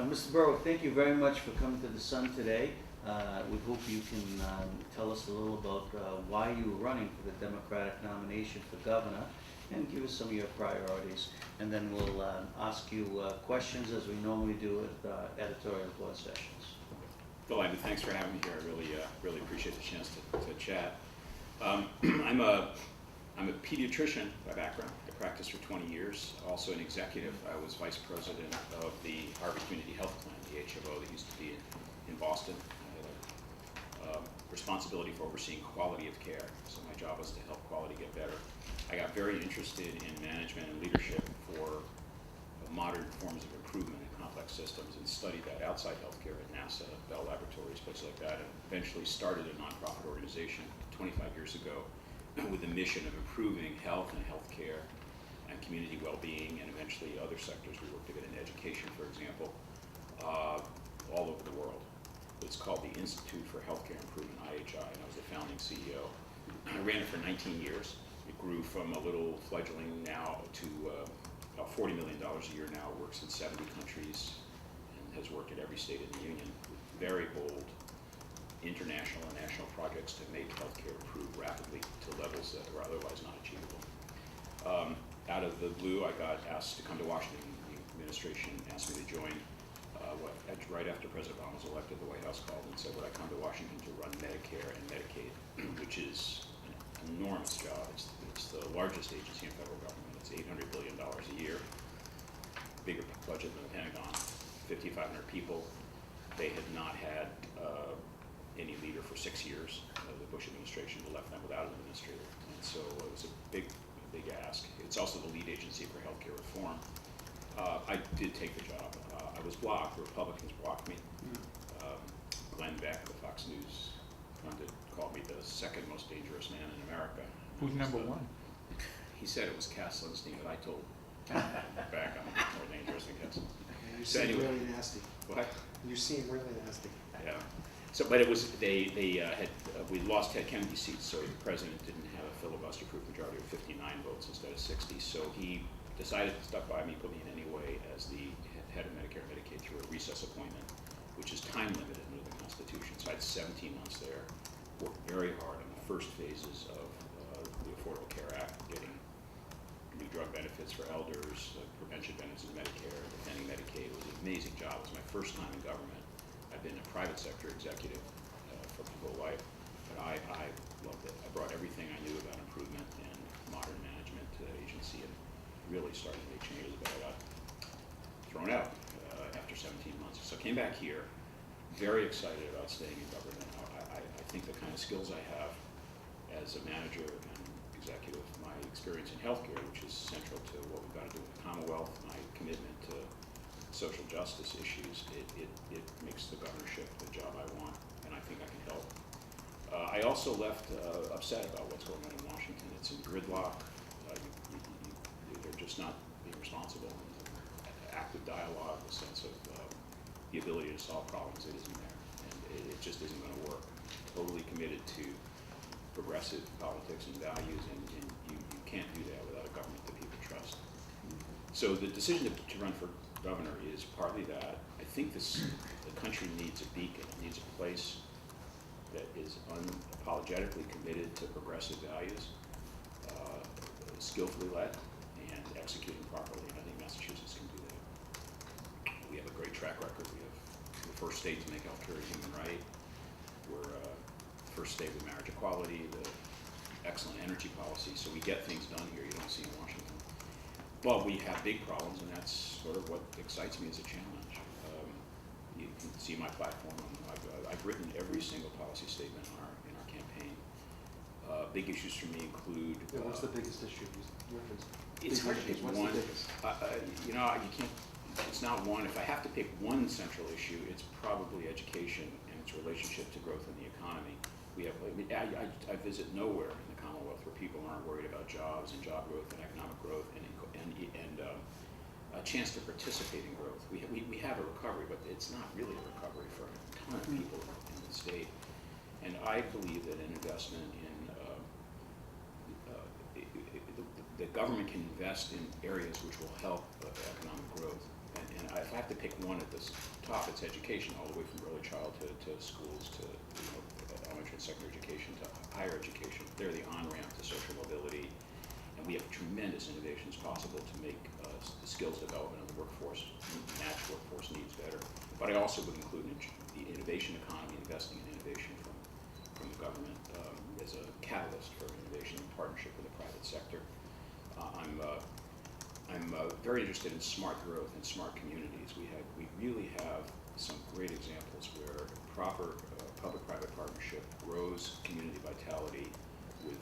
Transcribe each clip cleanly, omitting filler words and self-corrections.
Mr. Berwick, thank you very much for coming to the Sun today. We hope you can tell us a little about why you were running for the Democratic nomination for governor and give us some of your priorities. And then we'll ask you questions as we normally do at editorial board sessions. Well, Ivan, thanks for having me here. I really appreciate the chance to chat. I'm a pediatrician by background. I practiced for 20 years. Also an executive. I was vice president of the Harvard Community Health Plan, the HMO that used to be in Boston. I had a responsibility for overseeing quality of care. So my job was to help quality get better. I got very interested in management and leadership for modern forms of improvement in complex systems and studied that outside healthcare at NASA, Bell Laboratories, places like that, and eventually started a nonprofit organization 25 years ago with the mission of improving health and healthcare and community well-being and eventually other sectors. We worked a bit in education, for example, all over the world. It's called the Institute for Healthcare Improvement, IHI, and I was the founding CEO. I ran it for 19 years. It grew from a little fledgling now to about $40 million a year now, works in 70 countries, and has worked at every state in the union. Very bold international and national projects to make healthcare improve rapidly to levels that were otherwise not achievable. Out of the blue, I got asked to come to Washington. The administration asked me to join. Right after President Obama was elected, the White House called and said, would I come to Washington to run Medicare and Medicaid, which is an enormous job. It's the largest agency in federal government. It's $800 billion a year, bigger budget than the Pentagon, 5,500 people. They had not had any leader for 6 years. The Bush administration left them without an administrator. And so it was a big ask. It's also the lead agency for healthcare reform. I did take the job. I was blocked. The Republicans blocked me. Glenn Beck, the Fox News pundit, called me the second most dangerous man in America. Who's number one? He said it was Cass Sunstein, but I told Beck I'm more dangerous than Cass. You So seem anyway. really nasty. What? You seem really nasty. Yeah. So, but it was we lost Ted Kennedy's seat, so the president didn't have a filibuster-proof majority of 59 votes instead of 60. So he decided to stuck by me, put me in anyway as the head of Medicare and Medicaid through a recess appointment, which is time limited under the Constitution. So I had 17 months there, worked very hard on the first phases of the Affordable Care Act, getting new drug benefits for elders, prevention benefits in Medicare, defending Medicaid. It was an amazing job. It was my first time in government. I've been a private sector executive for my whole life, but I loved it. I brought everything I knew about improvement and modern management to that agency and really started to make changes, but I got thrown out after 17 months. So I came back here, very excited about staying in government. I think the kind of skills I have as a manager and executive, my experience in healthcare, which is central to what we've got to do with the Commonwealth, my commitment to social justice issues, it makes the governorship the job I want, and I think I can help. I also left upset about what's going on in Washington. It's in gridlock. They're just not being responsible. Active dialogue, the sense of the ability to solve problems, it isn't there, and it just isn't going to work. Totally committed to progressive politics and values, and you can't do that without a government that people trust. So the decision to run for governor is partly that. I think the country needs a beacon. It needs a place that is unapologetically committed to progressive values, skillfully led, and executing properly. And I think Massachusetts can do that. We have a great track record. We have the first state to make healthcare a human right. We're the first state with marriage equality, the excellent energy policy. So we get things done here you don't see in Washington. Well, we have big problems, and that's sort of what excites me as a challenge. You can see my platform. I've written every single policy statement in our campaign. Big issues for me include. What's the biggest issue? It's hard to pick What's one. the biggest? You can't. It's not one. If I have to pick one central issue, it's probably education and its relationship to growth in the economy. We have. I visit nowhere in the Commonwealth where people aren't worried about jobs and job growth and economic growth and a chance to participate in growth. We have a recovery, but it's not really a recovery for a ton of people in the state. And I believe that an investment in the government can invest in areas which will help economic growth and and if I have to pick one at the top, it's education, all the way from early childhood to schools to elementary and secondary education to higher education. They're the on-ramp to social mobility, and we have tremendous innovations possible to make the skills development of the workforce, match workforce needs better. But I also would include the innovation economy, investing in innovation from the government as a catalyst for innovation in partnership with the private sector. I'm very interested in smart growth and smart communities. We really have some great examples where proper public-private partnership grows community vitality with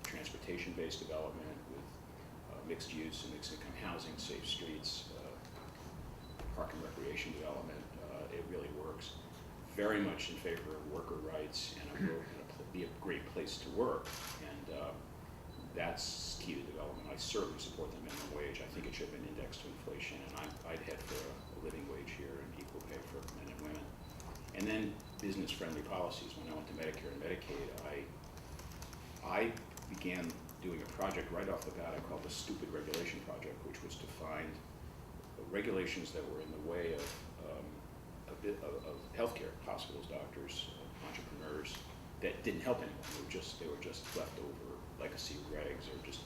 transportation-based development, with mixed use and mixed income housing, safe streets, park and recreation development. It really works. Very much in favor of worker rights and be a great place to work. And that's key to development. I certainly support the minimum wage. I think it should have been indexed to inflation, and I'd head for a living wage here and equal pay for men and women. And then business-friendly policies. When I went to Medicare and Medicaid, I began doing a project right off the bat I called the Stupid Regulation Project, which was to find regulations that were in the way of healthcare, hospitals, doctors, entrepreneurs, that didn't help anyone. They were just leftover legacy regs, or just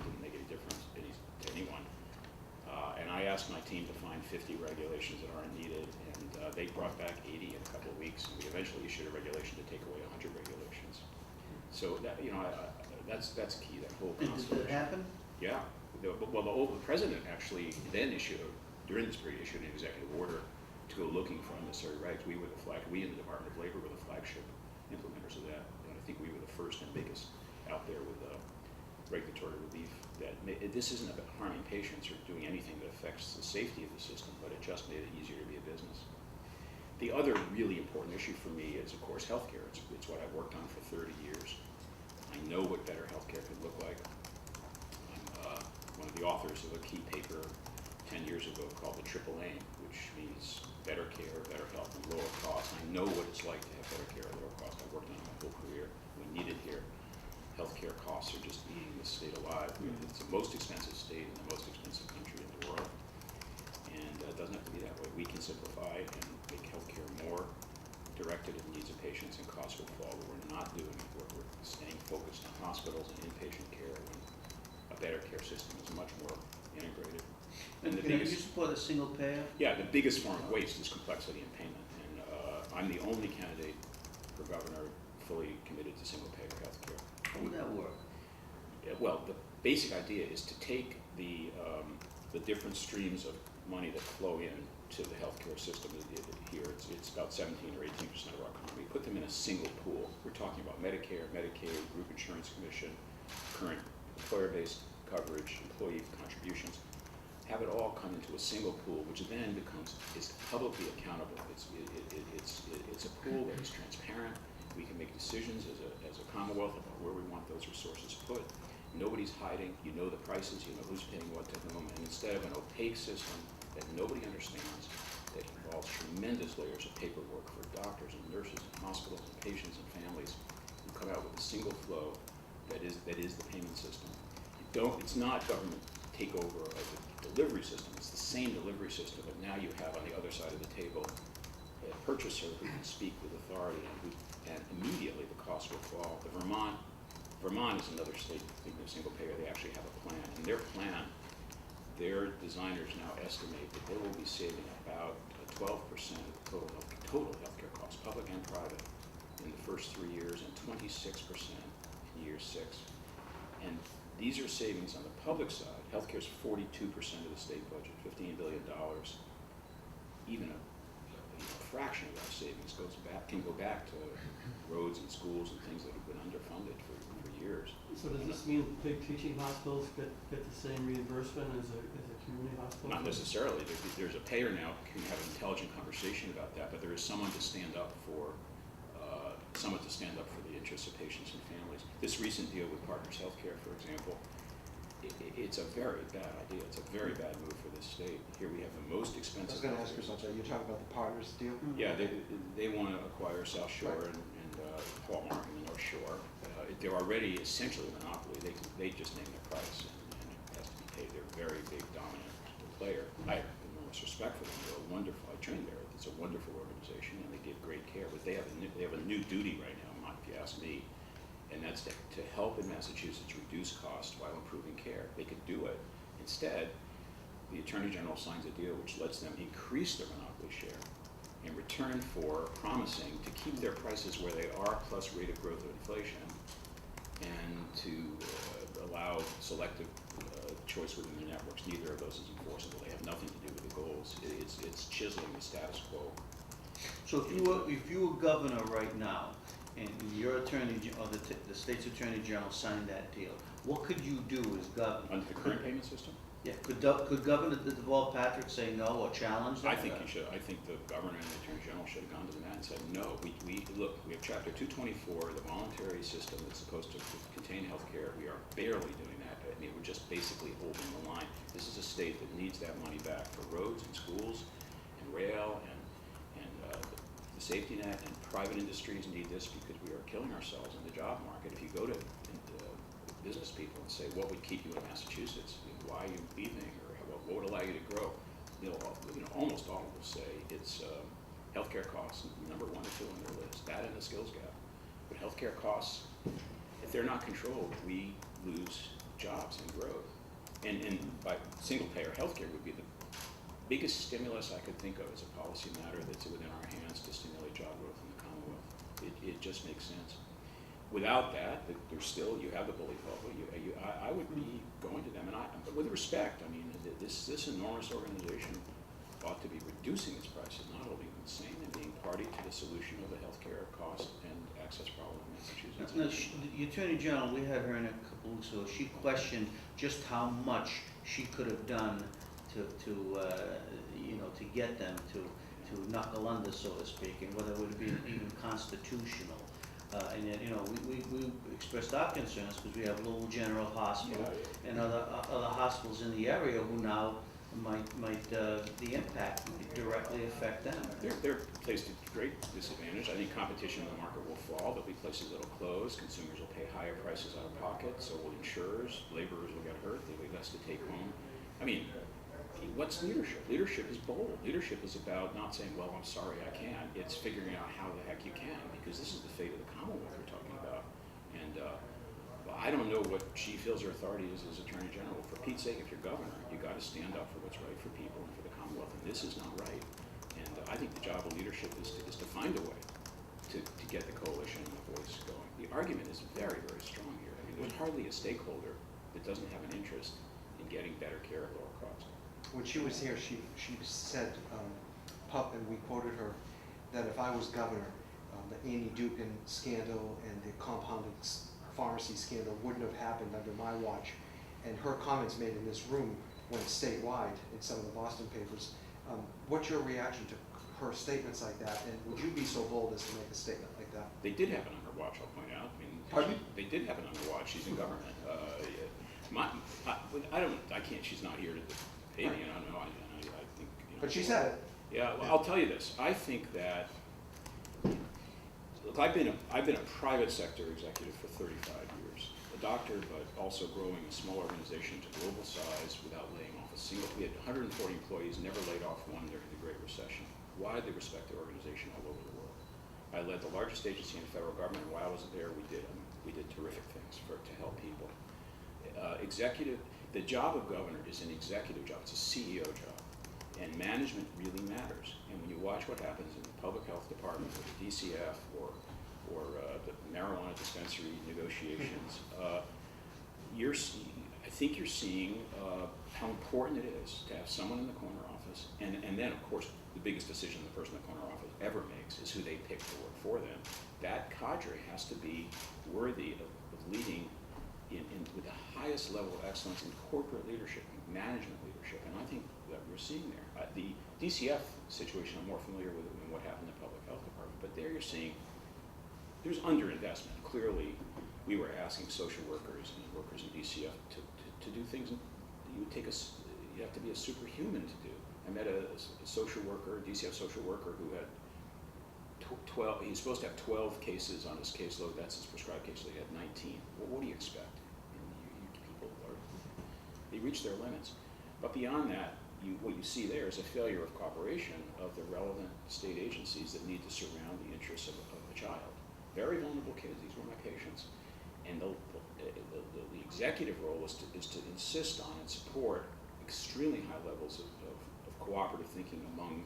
didn't make any difference to anyone. And I asked my team to find 50 regulations that aren't needed, and they brought back 80 in a couple of weeks, and we eventually issued a regulation to take away 100 regulations. So that, that's key, that whole And concept. did that happen? Yeah. The president actually then during this period, issued an executive order to go looking for unnecessary regs. We in the Department of Labor were the flagship implementers of that. And I think we were the first and biggest out there with regulatory relief. This isn't about harming patients or doing anything that affects the safety of the system, but it just made it easier to be a business. The other really important issue for me is, of course, healthcare. It's what I've worked on for 30 years. I know what better healthcare could look like. I'm one of the authors of a key paper 10 years ago called the Triple Aim, which means better care, better health, and lower cost. I know what it's like to have better care at lower cost. I've worked on it my whole career. We need it here. Healthcare costs are just eating this state alive. It's the most expensive state and the most expensive country in the world. And it doesn't have to be that way. We can simplify and make healthcare more directed at the needs of patients, and costs will fall. But we're not doing it. We're staying focused on hospitals and inpatient care when a better care system is much more integrated. And the can you biggest, support a single payer? yeah, the biggest form of waste is complexity in payment. And I'm the only candidate for governor fully committed to single payer health care. How would that work? Well, the basic idea is to take the different streams of money that flow in to the healthcare system here. It's about 17 or 18% of our economy. Put them in a single pool. We're talking about Medicare, Medicaid, Group Insurance Commission, current employer-based coverage, employee contributions. Have it all come into a single pool, which then is publicly accountable. It's a pool that is transparent. We can make decisions as a Commonwealth about where we want those resources put. Nobody's hiding. You know the prices. You know who's paying what to whom. And instead of an opaque system that nobody understands, that involves tremendous layers of paperwork for doctors and nurses and hospitals and patients and families, we come out with a single flow that is the payment system. It's not government takeover of the delivery system. It's the same delivery system, but now you have on the other side of the table a purchaser who can speak with authority, and immediately the cost will fall. Vermont is another state, speaking of single payer. They actually have a plan, and their designers now estimate that they will be saving about 12% of total healthcare costs, public and private, in the first 3 years, and 26% in year 6. And these are savings on the public side. Healthcare is 42% of the state budget, $15 billion. Even a fraction of that savings can go back to roads and schools and things that have been underfunded for years. So does this mean big teaching hospitals get the same reimbursement as a community hospital? Not necessarily. There's a payer now who can have an intelligent conversation about that, but there is someone to stand up for the interests of patients and families. This recent deal with Partners Healthcare, for example, it's a very bad idea. It's a very bad move for this state. Here we have the most I expensive. was going to ask you something. You're talking about the Partners deal? Yeah, they want to acquire South Shore Right. and Hallmark and the North Shore. They're already essentially a monopoly. They just name their price and it has to be paid. They're a very big dominant player. I have enormous utmost respect for them. They're a wonderful. I trained there. It's a wonderful organization, and they give great care. But they have a new duty right now, if you ask me, and that's to help in Massachusetts reduce costs while improving care. They could do it. Instead, the Attorney General signs a deal which lets them increase their monopoly share in return for promising to keep their prices where they are plus rate of growth of inflation, and to allow selective choice within their networks. Neither of those is enforceable. They have nothing to do with the goals. It's chiseling the status quo. So if you were governor right now, and your or the state's attorney general signed that deal, what could you do as governor? Under the current payment system? Yeah, could Governor Deval Patrick say no or challenge that? I think he should. I think the governor and the attorney general should have gone to the mat and said, no, we have Chapter 224, the voluntary system that's supposed to contain health care. We are barely doing that. I mean, we're just basically holding the line. This is a state that needs that money back for roads and schools and rail and the safety net, and private industries need this because we are killing ourselves in the job market. If you go to business people and say, what would keep you in Massachusetts? Why are you leaving? Or what would allow you to grow? Almost all will say it's healthcare costs, number 1 or 2 on their list. That and the skills gap. But healthcare costs, if they're not controlled, we lose jobs and growth. And by single payer healthcare would be the biggest stimulus I could think of as a policy matter that's within our hands to stimulate job growth in the Commonwealth. It just makes sense. Without that, you have the bully pulpit. I would be going to them, but with respect. I mean, this enormous organization ought to be reducing its prices, not holding them the same, and being party to the solution of the healthcare cost and access problem in Massachusetts. Now, the Attorney General, we had her in a couple weeks ago. She questioned just how much she could have done to get them to knuckle under, so to speak, and whether it would be even constitutional. And yet, we expressed our concerns because we have Lowell General Hospital and other hospitals in the area who now the impact might directly affect them. They're placed at great disadvantage. I think competition in the market will fall. There'll be places that will close. Consumers will pay higher prices out of pocket. So will insurers. Laborers will get hurt. There'll be less to take home. I mean, what's leadership? Leadership is bold. Leadership is about not saying, well, I'm sorry, I can't. It's figuring out how the heck you can, because this is the fate of the Commonwealth we're talking about. And I don't know what she feels her authority is as Attorney General. For Pete's sake, if you're governor, you got to stand up for what's right for people and for the Commonwealth, and this is not right. And I think the job of leadership is to find a way to get the coalition and the voice going. The argument is very, very strong here. I mean, there's hardly a stakeholder that doesn't have an interest in getting better care at lower cost. When she was here, she said, and we quoted her, that if I was governor, the Andy Dukin scandal and the compounded pharmacy scandal wouldn't have happened under my watch. And her comments made in this room went statewide in some of the Boston papers. What's your reaction to her statements like that? And would you be so bold as to make a statement like that? They did happen on her watch, I'll point out. I mean, Pardon? They did happen on her watch. She's in government. I can't, she's not here to pay me, and I don't know. I think. But she said it. Yeah, well, I'll tell you this. I think that, look, I've been a private sector executive for 35 years. A doctor, but also growing a small organization to global size without laying off a single. We had 140 employees, never laid off one during the Great Recession. Widely respected organization all over the world. I led the largest agency in the federal government, and while I was there, we did terrific things to help people. The job of governor is an executive job. It's a CEO job. And management really matters. And when you watch what happens in the public health department or the DCF or the marijuana dispensary negotiations, I think you're seeing how important it is to have someone in the corner office. And then, of course, the biggest decision the person in the corner office ever makes is who they pick to work for them. That cadre has to be worthy of leading with the highest level of excellence in corporate leadership, management leadership, and I think that we're seeing there. The DCF situation I'm more familiar with than what happened in the public health department, but there you're seeing there's underinvestment. Clearly, we were asking social workers and workers in DCF to do things that you have to be a superhuman to do. I met a social worker, a DCF social worker, who had 12, he's supposed to have 12 cases on his caseload. That's his prescribed caseload. He had 19. Well, what do you expect? People they reach their limits. But beyond that, what you see there is a failure of cooperation of the relevant state agencies that need to surround the interests of a child. Very vulnerable kids, these were my patients. And the executive role is to insist on and support extremely high levels of cooperative thinking among,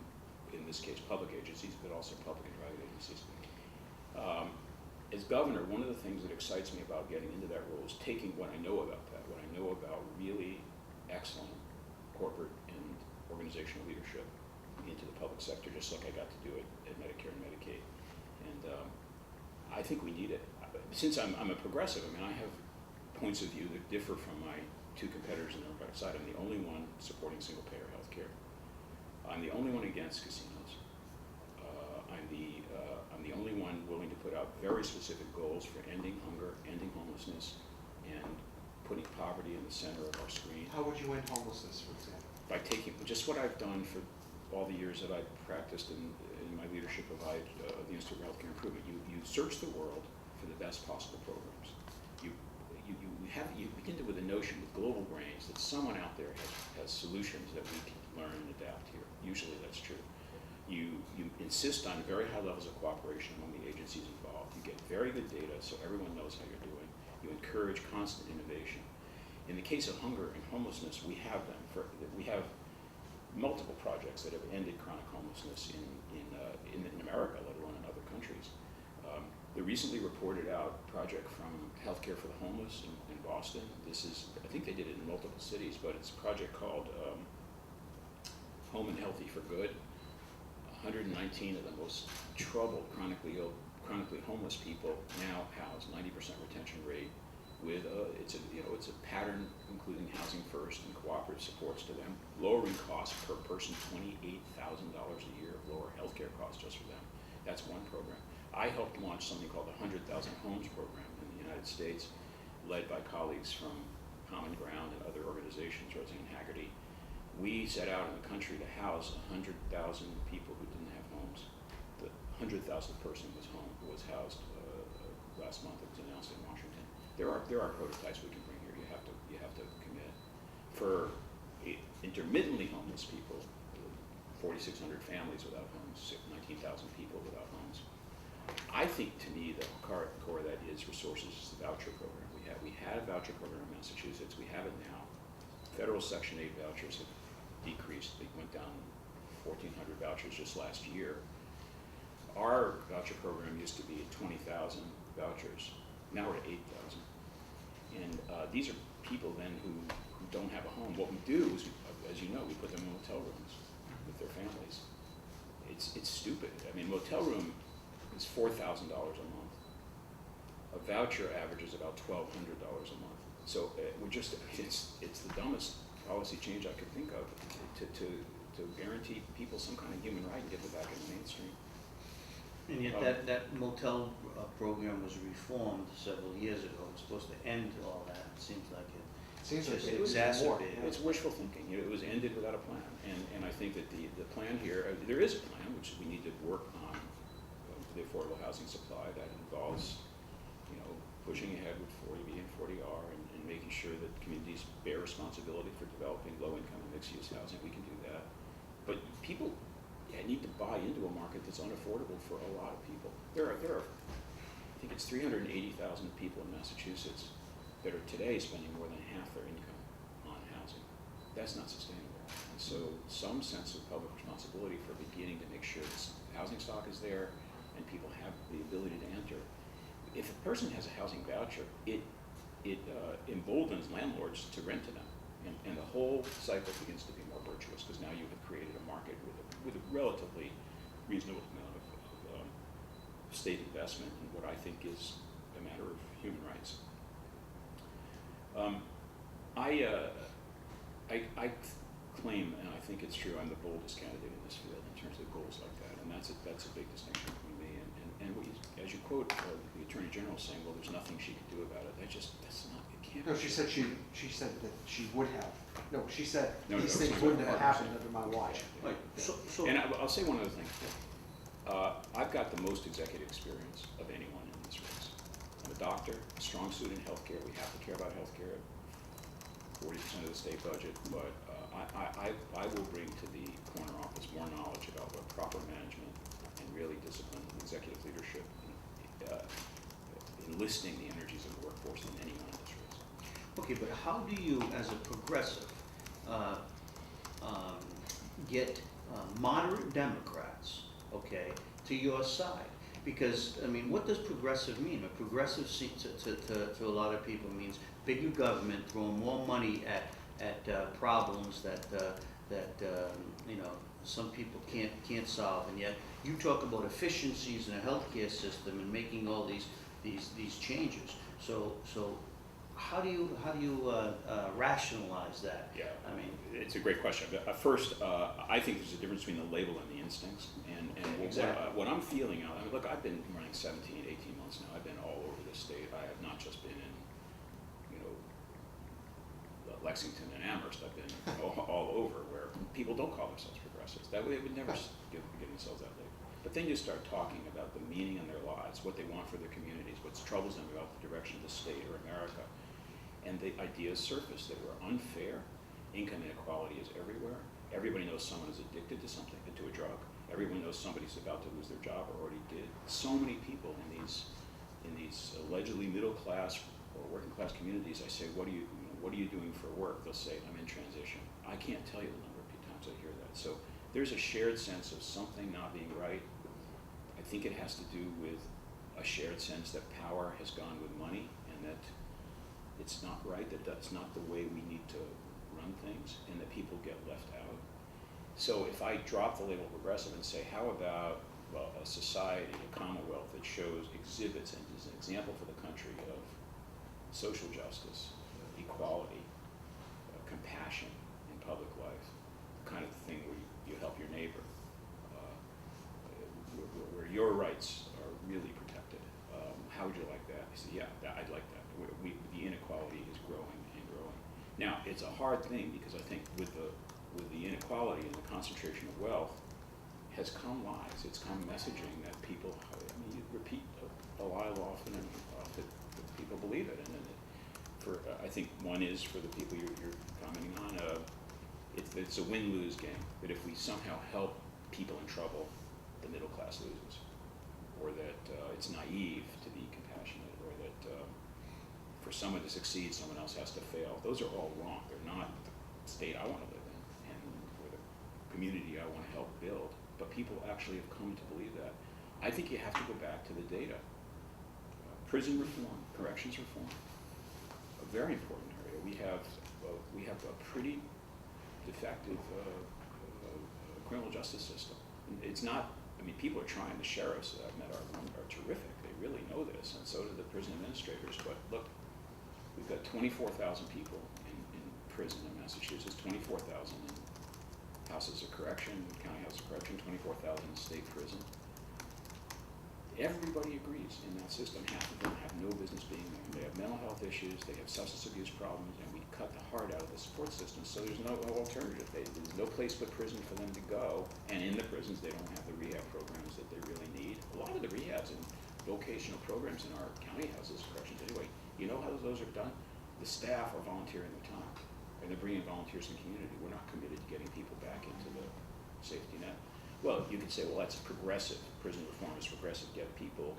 in this case, public agencies, but also public and private agencies. As governor, one of the things that excites me about getting into that role is taking what I know about that, what I know about really excellent corporate and organizational leadership into the public sector, just like I got to do it at Medicare and Medicaid. And I think we need it. Since I'm a progressive, I mean, I have points of view that differ from my two competitors on the Democratic side. I'm the only one supporting single-payer health care. I'm the only one against casinos. I'm the only one willing to put out very specific goals for ending hunger, ending homelessness, and putting poverty in the center of our screen. How would you end homelessness, for example? By taking just what I've done for all the years that I've practiced in my leadership of the Institute of Healthcare Improvement. You search the world for the best possible programs. You begin with a notion with global brains that someone out there has solutions that we can learn and adapt here. Usually that's true. You insist on very high levels of cooperation among the agencies involved. You get very good data so everyone knows how you're doing. You encourage constant innovation. In the case of hunger and homelessness, we have them. We have multiple projects that have ended chronic homelessness in America, let alone in other countries. The recently reported out project from Healthcare for the Homeless in Boston. This is, I think they did it in multiple cities, but it's a project called Home and Healthy for Good. 119 of the most troubled, chronically homeless people now housed, 90% retention rate. With it's a pattern including housing first and cooperative supports to them, lowering costs per person $28,000 a year of lower healthcare costs just for them. That's one program. I helped launch something called the 100,000 Homes Program in the United States, led by colleagues from Common Ground and other organizations, Roseanne Haggerty. We set out in the country to house 100,000 people who didn't have homes. The 100,000th person was housed last month. It was announced in Washington. There are prototypes we can bring here. You have to commit. For intermittently homeless people, 4,600 families without homes, 19,000 people without homes. I think, to me, the core of that is resources, is the voucher program. We had a voucher program in Massachusetts. We have it now. Federal Section 8 vouchers have decreased. They went down 1,400 vouchers just last year. Our voucher program used to be at 20,000 vouchers. Now we're at 8,000. And these are people then who don't have a home. What we do is, as you know, we put them in motel rooms with their families. It's stupid. I mean, motel room is $4,000 a month. A voucher averages about $1,200 a month. So it's the dumbest policy change I could think of to guarantee people some kind of human right and get them back in the mainstream. And yet that motel program was reformed several years ago. It was supposed to end all that. It seems like it Seems like just it was exacerbated. more. It's wishful thinking. It was ended without a plan. And I think that the plan here, there is a plan, which we need to work on the affordable housing supply. That involves, pushing ahead with 40B and 40R and making sure that communities bear responsibility for developing low-income and mixed-use housing. We can do that. But people need to buy into a market that's unaffordable for a lot of people. There are I think it's 380,000 people in Massachusetts that are today spending more than half their income on housing. That's not sustainable. And so some sense of public responsibility for beginning to make sure that housing stock is there and people have the ability to enter. If a person has a housing voucher, it emboldens landlords to rent to them. And the whole cycle begins to be more virtuous because now you have created a market with a relatively reasonable amount of state investment in what I think is a matter of human rights. I claim, and I think it's true, I'm the boldest candidate in this field in terms of goals like that, and that's a big distinction between me and what you, as you quote the Attorney General saying, well, there's nothing she could do about it. That's not, it can't. No, she said that she would have. No, she said No, these no, things sorry, wouldn't have happened under my watch. Right. So And I'll say one other thing. I've got the most executive experience of anyone in this race. I'm a doctor, a strong suit in healthcare. We have to care about healthcare, 40% of the state budget, but I will bring to the corner office more knowledge about what proper management and really disciplined executive leadership, enlisting the energies of the workforce in any non-industries. Okay, but how do you, as a progressive, uh, get moderate Democrats, okay, to your side? Because, I mean, what does progressive mean? A progressive to a lot of people means bigger government, throwing more money at problems that you know, some people can't solve, and yet you talk about efficiencies in a healthcare system and making all these changes. So how do you rationalize that? Yeah, I mean, it's a great question. But first, I think there's a difference between the label and the instincts. And Exactly. what I'm feeling out, I mean, look, I've been running 17, 18 months now. I've been all over the state. I have not just been in, you know, Lexington and Amherst. I've been all over where people don't call themselves progressives. That way they would never give themselves that label. But then you start talking about the meaning in their lives, what they want for their communities, what troubles them about the direction of the state or America. And the ideas surface that we're unfair. Income inequality is everywhere. Everybody knows someone is addicted to something, to a drug. Everyone knows somebody's about to lose their job or already did. So many people in these allegedly middle class or working class communities, I say, what are you doing for work? They'll say, I'm in transition. I can't tell you the number of times I hear that. So there's a shared sense of something not being right. I think it has to do with a shared sense that power has gone with money and that it's not right, that that's not the way we need to run things, and that people get left out. So if I drop the label progressive and say, how about, well, a society, a commonwealth that exhibits and is an example for the country of social justice, equality, compassion in public life, the kind of thing where you help your neighbor, where your rights are really protected. How would you like that? I said, yeah, I'd like that. The inequality is growing and growing. Now, it's a hard thing because I think with the inequality and the concentration of wealth has come lies. It's come messaging that people, I mean, you repeat a lie often and often people believe it. And then I think one is for the people you're commenting on, it's a win-lose game. That if we somehow help people in trouble, the middle class loses. Or that it's naive to be compassionate, or that for someone to succeed, someone else has to fail. Those are all wrong. They're not the state I want to live in, and or the community I want to help build. But people actually have come to believe that. I think you have to go back to the data. Prison reform, corrections reform, a very important area. We have a pretty defective criminal justice system. It's not. I mean, people are trying. The sheriffs that I've met are terrific. They really know this, and so do the prison administrators. But look, we've got 24,000 people in prison in Massachusetts, 24,000 in houses of correction, county houses of correction, 24,000 in state prison. Everybody agrees in that system. Half of them have no business being there. They have mental health issues, they have substance abuse problems, and we cut the heart out of the support system, so there's no alternative. There's no place but prison for them to go, and in the prisons they don't have the rehab programs that they really need. A lot of the rehabs and vocational programs in our county houses of corrections anyway, you know how those are done? The staff are volunteering their time, and they're bringing volunteers in the community. We're not committed to getting people back into the safety net. Well, you could say, well, that's progressive. Prison reform is progressive. Get people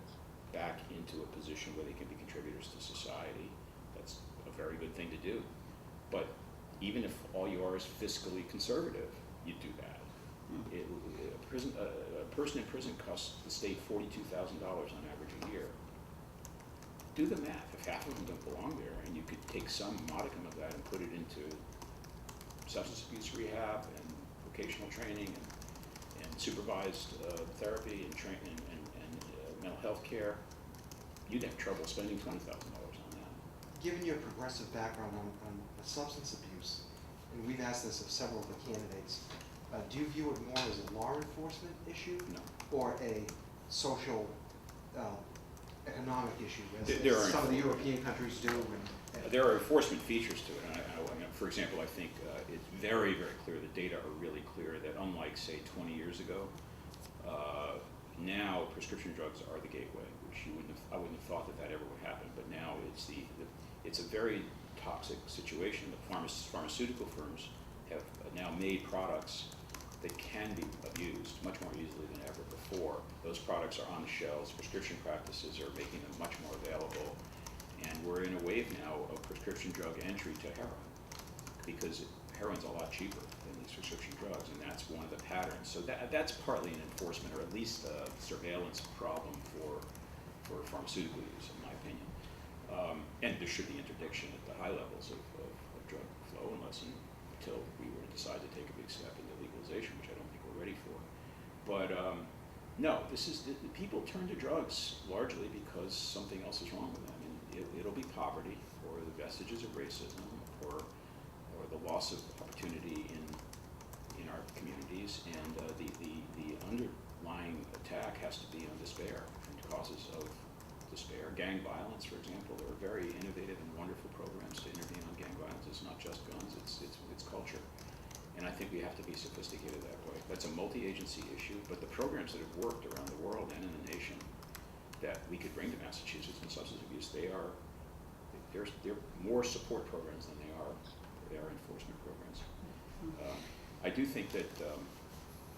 back into a position where they can be contributors to society. That's a very good thing to do. But even if all you are is fiscally conservative, you do that. A person in prison costs the state $42,000 on average a year. Do the math. If half of them don't belong there, and you could take some modicum of that and put it into substance abuse rehab and vocational training and supervised therapy and mental health care, you'd have trouble spending $20,000 on that. Given your progressive background on substance abuse, and we've asked this of several of the candidates, do you view it more as a law enforcement issue? No. Or a social, economic issue, There as are some of the European countries do? There are enforcement features to it. I mean, for example, I think it's very, very clear, the data are really clear that unlike, say, 20 years ago, now prescription drugs are the gateway, which I wouldn't have thought that ever would happen, but now it's a very toxic situation. The pharmaceutical firms have now made products that can be abused much more easily than ever before. Those products are on the shelves. Prescription practices are making them much more available. And we're in a wave now of prescription drug entry to heroin, because heroin's a lot cheaper than these prescription drugs, and that's one of the patterns. So that's partly an enforcement, or at least a surveillance problem for pharmaceutical use, in my opinion. And there should be interdiction at the high levels of drug flow, until we were to decide to take a big step into legalization, which I don't think we're ready for. But no, people turn to drugs largely because something else is wrong with them. And it'll be poverty, or the vestiges of racism, or the loss of opportunity in our communities, and the underlying attack has to be on despair and causes of despair. Gang violence, for example, there are very innovative and wonderful programs to intervene on gang violence. It's not just guns, it's culture. And I think we have to be sophisticated that way. That's a multi-agency issue, but the programs that have worked around the world and in the nation that we could bring to Massachusetts in substance abuse, they're more support programs than they are enforcement programs. I do think that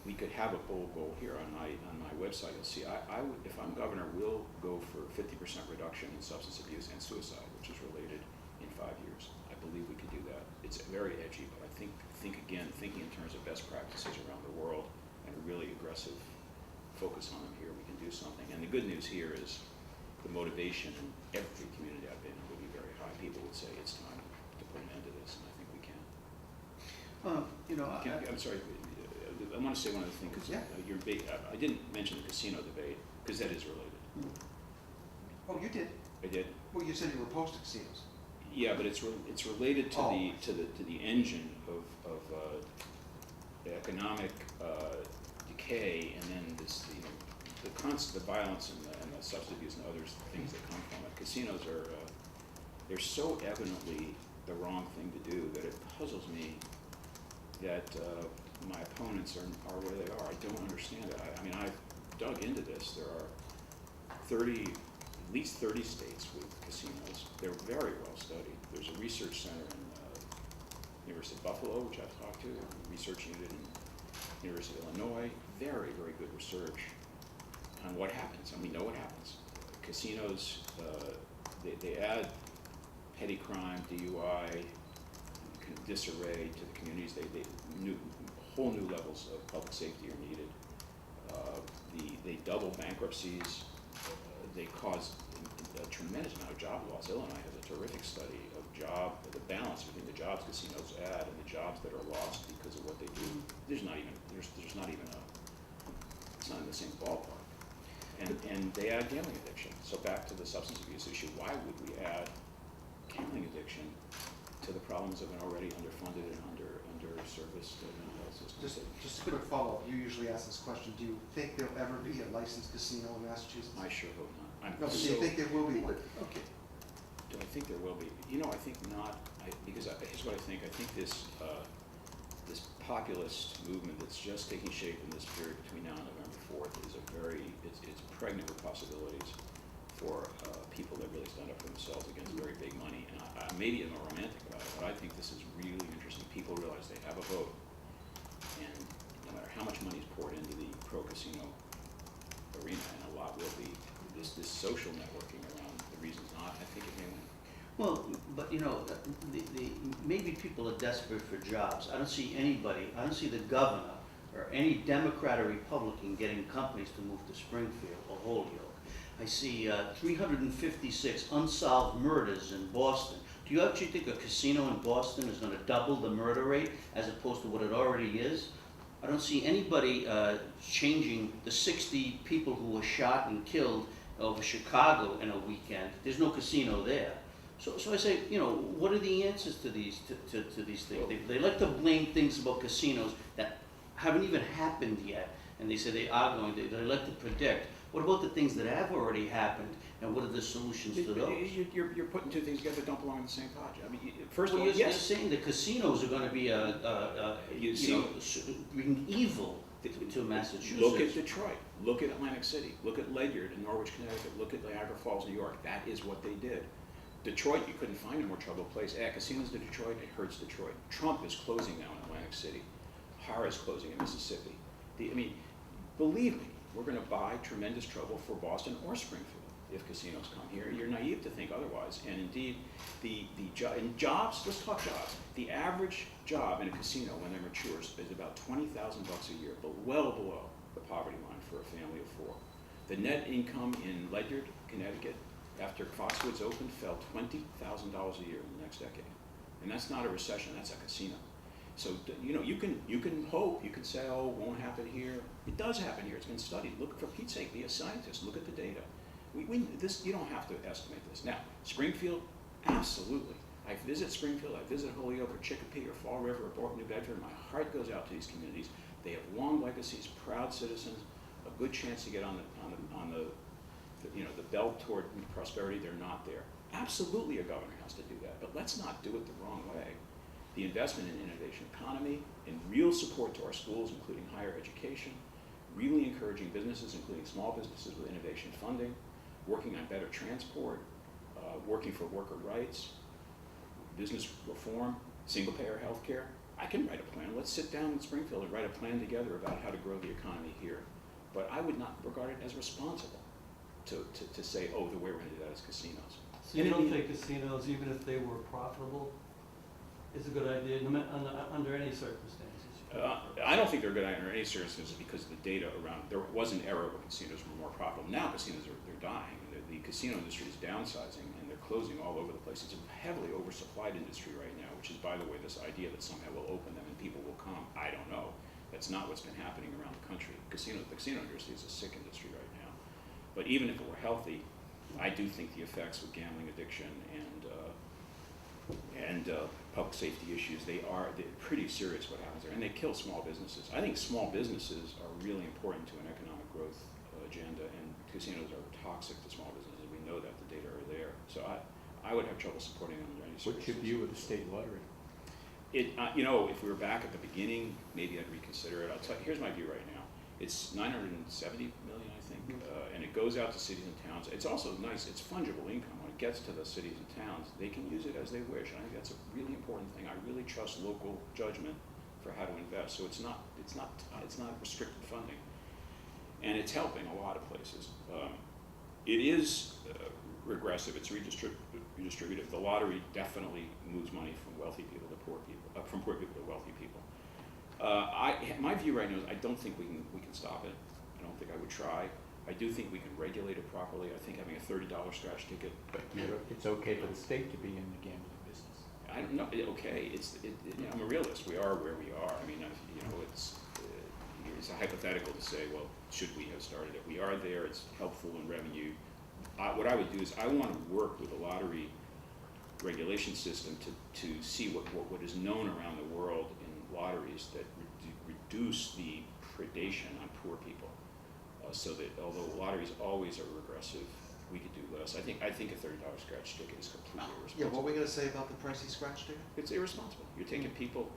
we could have a bold goal here on my website. You'll see, I would, if I'm governor, will go for 50% reduction in substance abuse and suicide, which is related, in 5 years. I believe we could do that. It's very edgy, but I think again, thinking in terms of best practices around the world and a really aggressive focus on them here, we can do something. And the good news here is the motivation in every community I've been in will be very high. People would say it's time to put an end to this, and I think we can. I'm sorry, I want to say one other thing, because Yeah. I didn't mention the casino debate, because that is related. Oh, you did? I did. Well, you said you were opposed to casinos. Yeah, but it's related to the engine of the economic decay, and then this the violence and the substance abuse and other things that come from it. Casinos they're so evidently the wrong thing to do that it puzzles me that my opponents are where they are. I don't understand it. I mean, I've dug into this. There are at least 30 states with casinos. They're very well studied. There's a research center in University of Buffalo, which I've talked to, a research unit in University of Illinois. Very, very good research on what happens, and we know what happens. Casinos, they add petty crime, DUI, disarray to the communities. Whole new levels of public safety are needed. They double bankruptcies. They cause a tremendous amount of job loss. Illinois has a terrific study of the balance between the jobs casinos add and the jobs that are lost because of what they do. It's not in the same ballpark. And they add gambling addiction. So back to the substance abuse issue, why would we add gambling addiction to the problems of an already underfunded and underserviced mental health system? Just a quick follow-up. You usually ask this question. Do you think there'll ever be a licensed casino in Massachusetts? I sure hope not. No, but do you think there will be one? Okay. Do I think there will be? I think not. Because here's what I think. I think this populist movement that's just taking shape in this period between now and November 4th is it's pregnant with possibilities for people that really stand up for themselves against very big money. And maybe I'm a romantic about it, but I think this is really interesting. People realize they have a vote, and no matter how much money is poured into the pro-casino arena, and a lot will be, this social networking around the reasons not, I think it may win. Well, but maybe people are desperate for jobs. I don't see the governor or any Democrat or Republican getting companies to move to Springfield or Holyoke. I see 356 unsolved murders in Boston. Do you actually think a casino in Boston is going to double the murder rate as opposed to what it already is? I don't see anybody changing the 60 people who were shot and killed over Chicago in a weekend. There's no casino there. So I say, what are the answers to these things? They like to blame things about casinos that haven't even happened yet, and they say they are going to. They like to predict. What about the things that have already happened, and what are the solutions to those? You're putting two things together that don't belong in the same pot. I mean, first of all, you're yes. saying the casinos are going to be bring evil to Massachusetts. Look at Detroit. Look at Atlantic City. Look at Ledyard in Norwich, Connecticut. Look at Niagara Falls, New York. That is what they did. Detroit, you couldn't find a more troubled place. Add casinos to Detroit, it hurts Detroit. Trump is closing now in Atlantic City. Hara is closing in Mississippi. Believe me, we're going to buy tremendous trouble for Boston or Springfield if casinos come here. You're naive to think otherwise. And indeed, in jobs, let's talk jobs. The average job in a casino when it matures is about $20,000 a year, but well below the poverty line for a family of four. The net income in Ledyard, Connecticut, after Foxwoods opened, fell $20,000 a year in the next decade. And that's not a recession, that's a casino. So, you can hope, you can say, oh, it won't happen here. It does happen here, it's been studied. Look, for Pete's sake, be a scientist, look at the data. You don't have to estimate this. Now, Springfield, absolutely. I visit Springfield, I visit Holyoke or Chicopee or Fall River or Bourke, New Bedford, my heart goes out to these communities. They have long legacies, proud citizens, a good chance to get on the belt toward prosperity. They're not there. Absolutely a governor has to do that, but let's not do it the wrong way. The investment in innovation economy, in real support to our schools, including higher education, really encouraging businesses, including small businesses with innovation funding, working on better transport, working for worker rights, business reform, single-payer health care. I can write a plan. Let's sit down in Springfield and write a plan together about how to grow the economy here. But I would not regard it as responsible to say, oh, the way we're going to do that is casinos. So you don't think casinos, even if they were profitable, is a good idea under any circumstances? I don't think they're good under any circumstances because of the data around. There was an era where casinos were more profitable. Now casinos they're dying. The casino industry is downsizing and they're closing all over the place. It's a heavily oversupplied industry right now, which is, by the way, this idea that somehow we'll open them and people will come. I don't know. That's not what's been happening around the country. The casino industry is a sick industry right now. But even if it were healthy, I do think the effects of gambling addiction and public safety issues, they're pretty serious what happens there. And they kill small businesses. I think small businesses are really important to an economic growth agenda, and casinos are toxic to small businesses. We know that, the data are there. So I would have trouble supporting them under any circumstances. What's your view of the state lottery? If we were back at the beginning, maybe I'd reconsider it. I'll tell you, here's my view right now. It's $970 million, I think, and it goes out to cities and towns. It's also nice, it's fungible income. When it gets to the cities and towns, they can use it as they wish. And I think that's a really important thing. I really trust local judgment for how to invest. So it's not restricted funding. And it's helping a lot of places. It is regressive, it's redistributive. The lottery definitely moves money from wealthy people to poor people, from poor people to wealthy people. My view right now is I don't think we can stop it. I don't think I would try. I do think we can regulate it properly. I think having a $30 scratch ticket. But it's okay for the state to be in the gambling business. I don't know. Okay, I'm a realist. We are where we are. I mean, it's a hypothetical to say, well, should we have started it? We are there. It's helpful in revenue. What I would do is I want to work with the lottery regulation system to see what is known around the world in lotteries that reduce the predation on poor people, so that although lotteries always are regressive, we could do less. I think a $30 scratch ticket is completely irresponsible. Yeah, what are we going to say about the pricey scratch ticket? It's irresponsible. You're taking people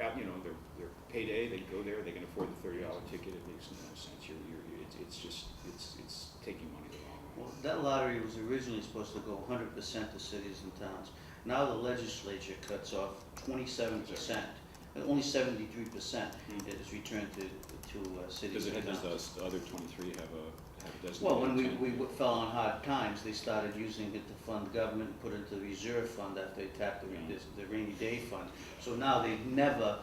out, their payday, they go there, they can afford the $30 ticket, it makes no sense. It's taking money the wrong way. Well, that lottery was originally supposed to go 100% to cities and towns. Now the legislature cuts off 27%. Only 73% is returned to cities and towns. Does the other 23 have a designated? Well, when we fell on hard times, they started using it to fund government, put it into the reserve fund after they tapped the rainy day fund. So now they've never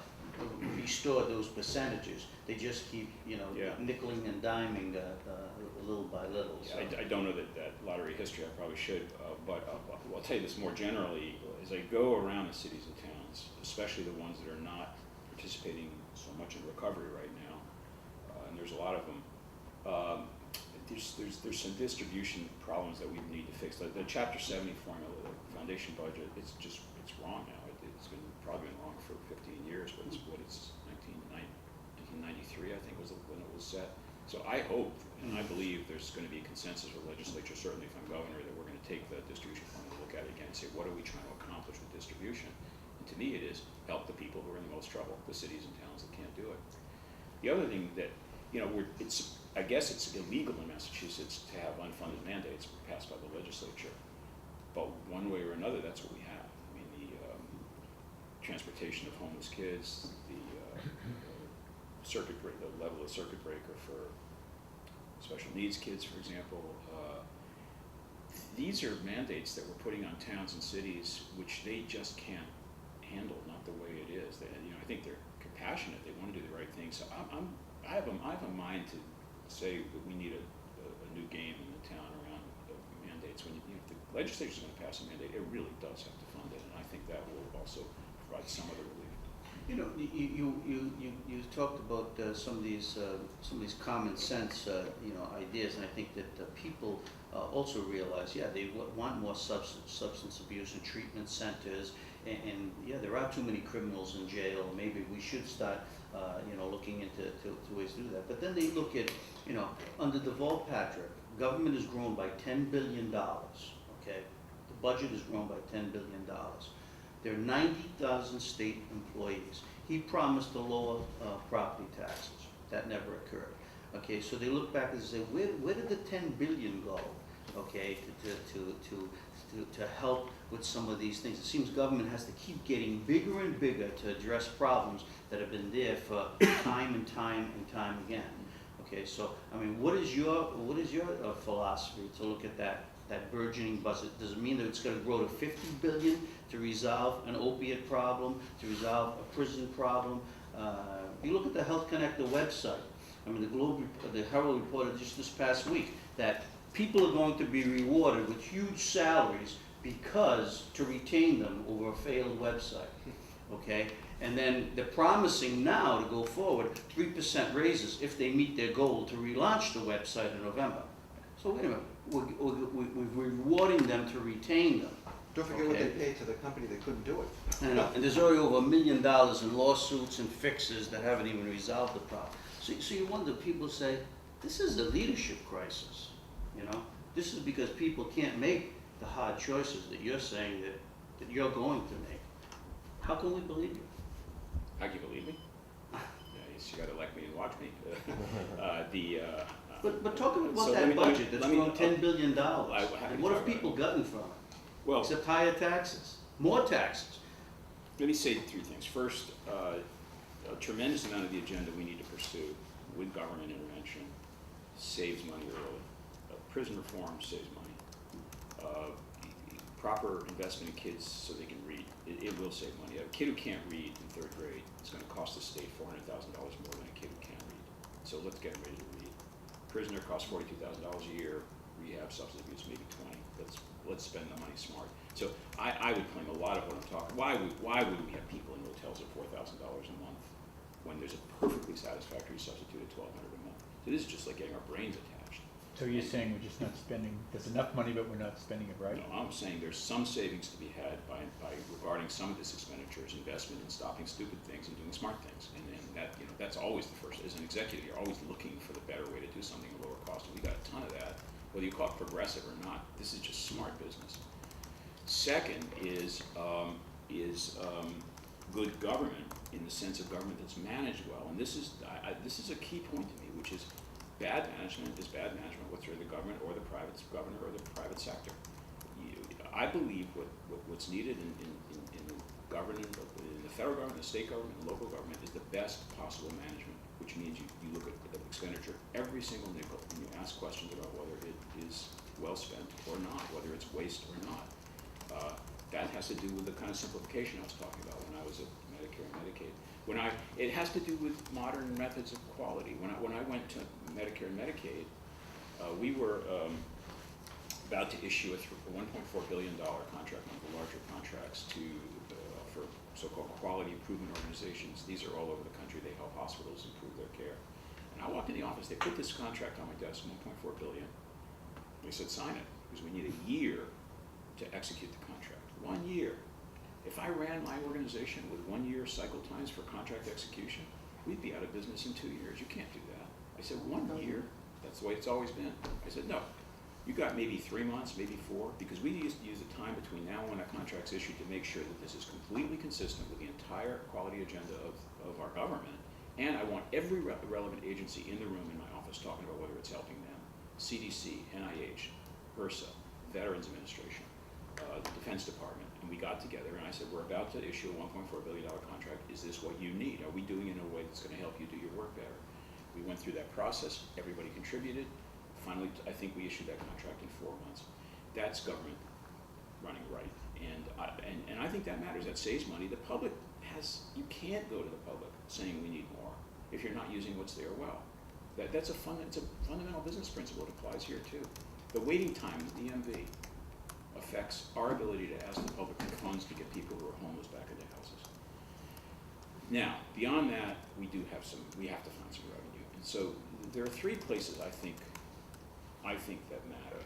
restored those percentages. They just keep, nickeling and diming little by little. So. I don't know that lottery history. I probably should, but I'll tell you this more generally. As I go around the cities and towns, especially the ones that are not participating so much in recovery right now, and there's a lot of them. There's some distribution problems that we need to fix. The Chapter 70 formula, the foundation budget, it's wrong now. It's probably been wrong for 15 years, but it's 1993, I think, was when it was set. So I hope and I believe there's going to be a consensus with the legislature, certainly if I'm governor, that we're going to take the distribution formula, look at it again, and say, what are we trying to accomplish with distribution? And to me, it is help the people who are in the most trouble, the cities and towns that can't do it. The other thing that, I guess it's illegal in Massachusetts to have unfunded mandates passed by the legislature. but one way or another, that's what we have. I mean, the transportation of homeless kids, the the level of circuit breaker for special needs kids, for example. These are mandates that we're putting on towns and cities which they just can't handle, not the way it is. They, I think they're compassionate. They want to do the right thing. So I have a mind to say that we need a new game in the town around mandates. When if the legislature's going to pass a mandate, it really does have to fund it, and I think that will also provide some of the relief. You know, you talked about some of these common sense ideas, and I think that people also realize, yeah, they want more substance abuse and treatment centers, and yeah, there are too many criminals in jail. Maybe we should start looking into ways to do that. But then they look at, under Deval Patrick, government has grown by $10 billion. Okay, the budget has grown by $10 billion. There are 90,000 state employees. He promised to lower property taxes. That never occurred. Okay, so they look back and say, where did the $10 billion go? Okay, to help with some of these things. It seems government has to keep getting bigger and bigger to address problems that have been there for time and time and time again. Okay, so I mean, what is your philosophy to look at that burgeoning budget? Does it mean that it's going to grow to $50 billion to resolve an opiate problem, to resolve a prison problem? You look at the Health Connector website. I mean, the Herald reported just this past week that people are going to be rewarded with huge salaries because to retain them over a failed website. Okay, and then they're promising now to go forward 3% raises if they meet their goal to relaunch the website in November. So wait a minute, we're rewarding them to retain them. Don't forget what they paid to the company that couldn't do it. And there's already over $1 million in lawsuits and fixes that haven't even resolved the problem. So you wonder, people say, this is a leadership crisis. This is because people can't make the hard choices that you're saying that you're going to make. How can we believe you? How can you believe me? Yeah, you got to elect me and watch me. But talking about so that budget that's grown $10 billion, happy what to have talk people about gotten from it? Well, Except higher taxes, more taxes. let me say three things. First, a tremendous amount of the agenda we need to pursue with government intervention saves money early. Prison reform saves money. Proper investment in kids so they can read, it will save money. A kid who can't read in 3rd grade is going to cost the state $400,000 more than a kid who can read. So let's get ready to read. Prisoner costs $42,000 a year. Rehab, substance abuse, maybe 20. Let's spend the money smart. So I would claim a lot of what I'm talking. Why would we have people in hotels at $4,000 a month when there's a perfectly satisfactory substitute at $1,200 a month? So this is just like getting our brains attached. So you're saying we're just not spending, there's enough money, but we're not spending it right? No, I'm saying there's some savings to be had by regarding some of this expenditure as investment in stopping stupid things and doing smart things. And that, that's always the first. As an executive, you're always looking for the better way to do something at lower cost. And we got a ton of that, whether you call it progressive or not. This is just smart business. Second is good government in the sense of government that's managed well. And this is a key point to me, which is bad management is bad management, whether the government or the private government or the private sector. I believe what's needed in government, in the federal government, the state government, and local government is the best possible management, which means you look at the expenditure, every single nickel, and you ask questions about whether it is well spent or not, whether it's waste or not. That has to do with the kind of simplification I was talking about when I was at Medicare and Medicaid. It has to do with modern methods of quality. When I went to Medicare and Medicaid, we were about to issue a $1.4 billion contract, one of the larger contracts for so-called quality improvement organizations. These are all over the country. They help hospitals improve their care. And I walked in the office. They put this contract on my desk, $1.4 billion. They said, sign it, because we need a year to execute the contract. 1 year. If I ran my organization with 1 year cycle times for contract execution, we'd be out of business in 2 years. You can't do that. I said, 1 year? That's the way it's always been. I said, no. You got maybe 3 months, maybe 4, because we used to use the time between now and when a contract's issued to make sure that this is completely consistent with the entire quality agenda of our government. And I want every relevant agency in the room in my office talking about whether it's helping them. CDC, NIH, HRSA, Veterans Administration, the Defense Department, and we got together, and I said, we're about to issue a $1.4 billion contract. Is this what you need? Are we doing it in a way that's going to help you do your work better? We went through that process. Everybody contributed. Finally, I think we issued that contract in 4 months. That's government running right, and I think that matters. That saves money. The public you can't go to the public saying we need more if you're not using what's there well. It's a fundamental business principle. It applies here too. The waiting time, the DMV, affects our ability to ask the public for funds to get people who are homeless back into houses. Now, beyond that, we have to find some revenue. And so there are 3 places I think that matter.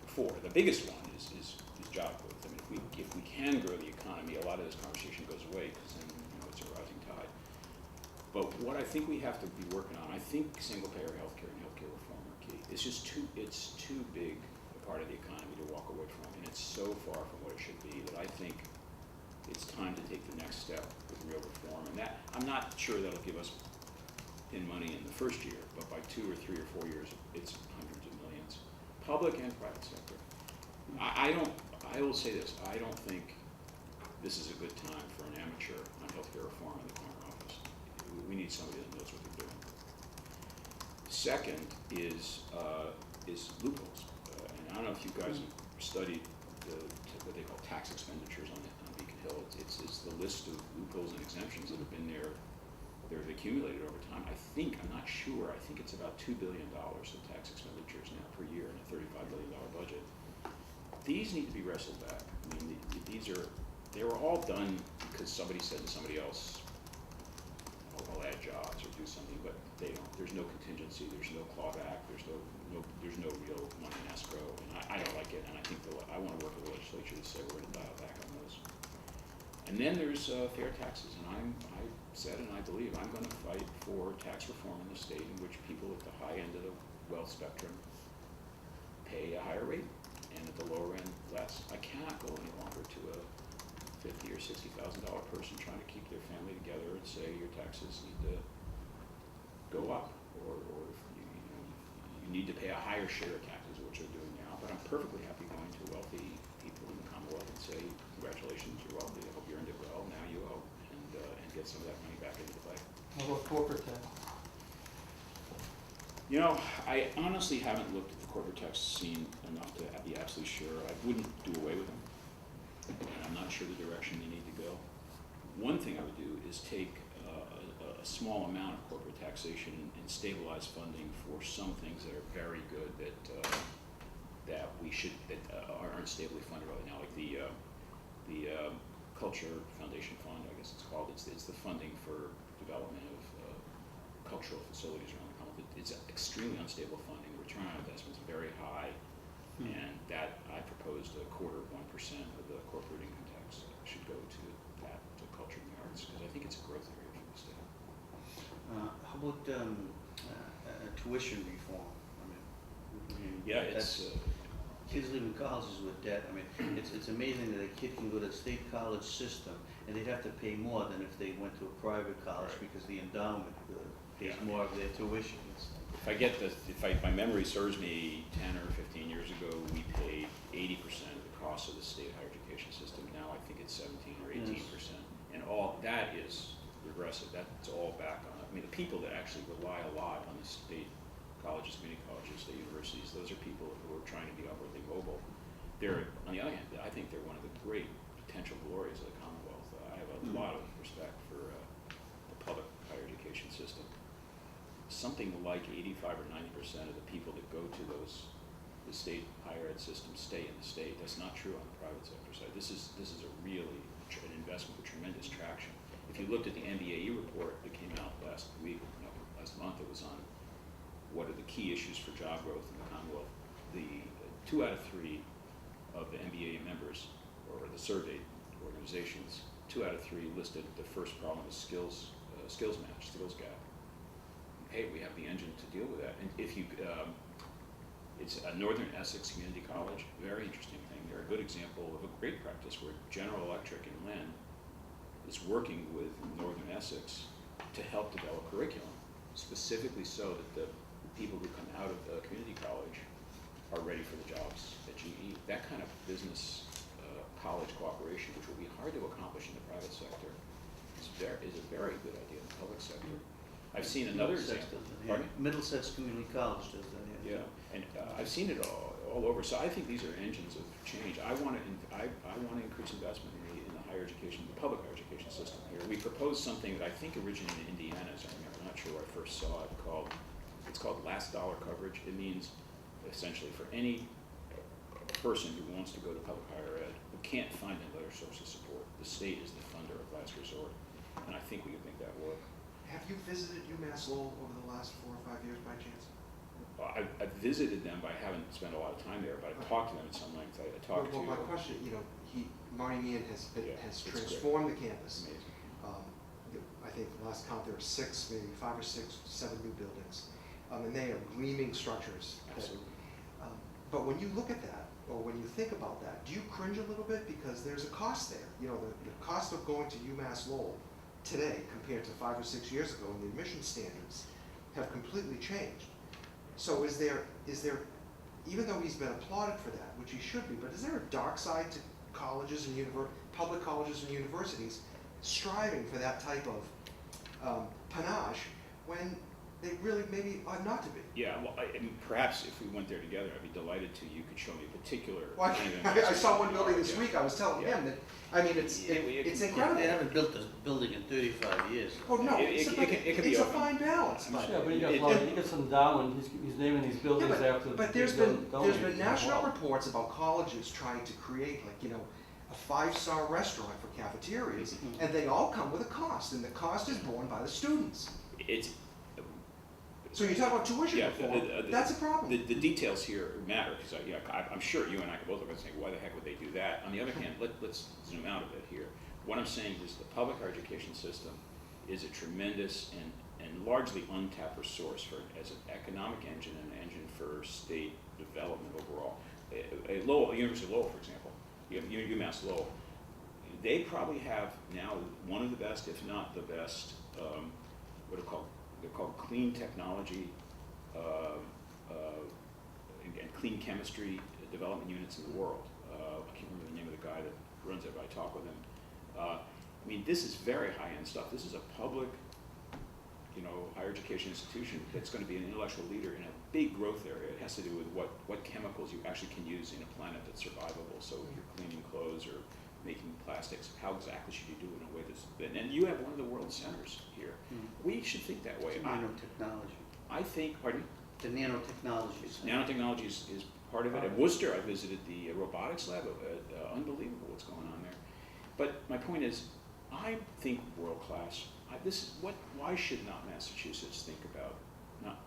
4. The biggest one is job growth. I mean, if we can grow the economy, a lot of this conversation goes away because then it's a rising tide. But what I think we have to be working on, I think single-payer healthcare and healthcare reform are key. It's too big a part of the economy to walk away from, and it's so far from what it should be that I think it's time to take the next step with real reform. And that I'm not sure that'll give us in money in the first year, but by 2 or 3 or 4 years, it's hundreds of millions, public and private sector. I will say this, I don't think this is a good time for an amateur on healthcare reform in the corner office. We need somebody that knows what they're doing. Second is loopholes. And I don't know if you guys have studied what they call tax expenditures on Beacon Hill. It's the list of loopholes and exemptions that have been there. They've accumulated over time. I'm not sure, I think it's about $2 billion of tax expenditures now per year in a $35 billion budget. These need to be wrestled back. I mean, they were all done because somebody said to somebody else, I'll add jobs or do something, but they don't. There's no contingency, there's no clawback, there's no real money in escrow, and I don't like it, and I think I want to work with the legislature to say we're going to dial back on those. And then there's fair taxes, and I said and I believe I'm going to fight for tax reform in the state in which people at the high end of the wealth spectrum pay a higher rate, and at the lower end less. I cannot go any longer to a $50,000 or $60,000 person trying to keep their family together and say your taxes need to go up, or you need to pay a higher share of taxes, which they're doing now. But I'm perfectly happy going to wealthy people in the Commonwealth and say, congratulations, you're wealthy. I hope you earned it well. Now you owe, and get some of that money back into the play. How about corporate tax? I honestly haven't looked at the corporate tax scene enough to be absolutely sure. I wouldn't do away with them, and I'm not sure the direction they need to go. One thing I would do is take a small amount of corporate taxation and stabilize funding for some things that are very good that aren't stably funded right now, like the Culture Foundation Fund, I guess it's called. It's the funding for development of cultural facilities around the Commonwealth. It's extremely unstable funding. The return on investment is very high, and that I proposed 1/4 of 1% of the corporate income tax should go to that, to culture and the arts, because I think it's a growth area for the state. How about tuition reform? Yeah, Kids leaving colleges with debt. It's amazing that a kid can go to the state college system and they'd have to pay more than if they went to a private college because the endowment pays more of their tuition. If my memory serves me, 10 or 15 years ago, we paid 80% of the cost of the state higher education system. Now I think it's 17 or 18%, and all that is regressive. That's all back on. The people that actually rely a lot on the state colleges, community colleges, state universities, those are people who are trying to be upwardly mobile. On the other hand, I think they're one of the great potential glories of the Commonwealth. I have a lot of respect for the public higher education system. Something like 85 or 90% of the people that go to the state higher ed system stay in the state. That's not true on the private sector side. This is a really an investment with tremendous traction. If you looked at the NBAE report that came out last month, it was on what are the key issues for job growth in the Commonwealth. The 2 out of 3 of the NBAE members, or the surveyed organizations, 2 out of 3 listed the first problem as skills gap. Hey, we have the engine to deal with that. And if you, it's a Northern Essex Community College, very interesting thing. They're a good example of a great practice where General Electric in Lynn is working with Northern Essex to help develop curriculum, specifically so that the people who come out of the community college are ready for the jobs at GE. That kind of business college cooperation, which will be hard to accomplish in the private sector, is a very good idea in the public sector. I've seen another Middlesex example. does that, yeah. Pardon me? Middlesex Community College does that, yeah. Yeah, and I've seen it all over. So I think these are engines of change. I want to increase investment in the higher education, the public higher education system here. We proposed something that I think originated in Indiana, as I remember. I'm not sure where I first saw it. It's called last dollar coverage. It means essentially for any person who wants to go to public higher ed who can't find another source of support, the state is the funder of last resort, and I think we can make that work. Have you visited UMass Lowell over the last 4 or 5 years by chance? I've visited them, but I haven't spent a lot of time there, but I've talked to them at some length. I talked Well, to. my question, Marty Meehan has Yeah, has it's great. transformed the campus. Amazing. I think the last count there were 6, maybe 5 or 6, 7 new buildings, and they are gleaming structures. Absolutely. But when you look at that, or when you think about that, do you cringe a little bit because there's a cost there? The cost of going to UMass Lowell today compared to 5 or 6 years ago, and the admission standards have completely changed. So is there, even though he's been applauded for that, which he should be, but is there a dark side to colleges and public colleges and universities striving for that type of panache when they really maybe ought not to be? Yeah, well, I mean, perhaps if we went there together, I'd be delighted to. You could show me a particular. Well, kind of I investment. saw one building this Yeah. week, I was telling Yeah. him that, I mean, it's incredible. They haven't built this building in 35 years. Oh, no, It it's could be a open. fine balance, but. Yeah, but you got, It- you got some Darwin, he's naming these Yeah, buildings after. but the there's been donors national involved. reports about colleges trying to create a 5-star restaurant for cafeterias, Mhm. and they all come with a cost, and the cost is borne by the students. It's. So you talk about tuition Yeah, reform, that's a problem. The details here matter, because I'm sure you and I could both look and say, why the heck would they do that? On the other hand, let's zoom out a bit here. What I'm saying is the public higher education system is a tremendous and largely untapped resource as an economic engine and an engine for state development overall. University of Lowell, for example, UMass Lowell, they probably have now one of the best, if not the best, they're called clean technology and clean chemistry development units in the world. I can't remember the name of the guy that runs it, but I talk with him. I mean, this is very high-end stuff. This is a public, higher education institution that's going to be an intellectual leader in a big growth area. It has to do with what chemicals you actually can use in a planet that's survivable. So if you're cleaning clothes or making plastics, how exactly should you do it in a way that's, and you have one of the world centers here. We should think that way. Nanotechnology. I think, pardon me? The nanotechnologies. Nanotechnology is part of it. At Worcester, I visited the robotics lab. Unbelievable what's going on there. But my point is, I think world class. Why should not Massachusetts think about, not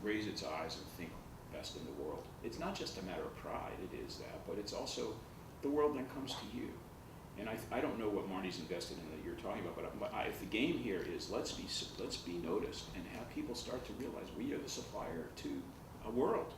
raise its eyes and think best in the world? It's not just a matter of pride. It is that, but it's also the world then comes to you. And I don't know what Marty's invested in that you're talking about, but if the game here is let's be noticed and have people start to realize we are the supplier to a world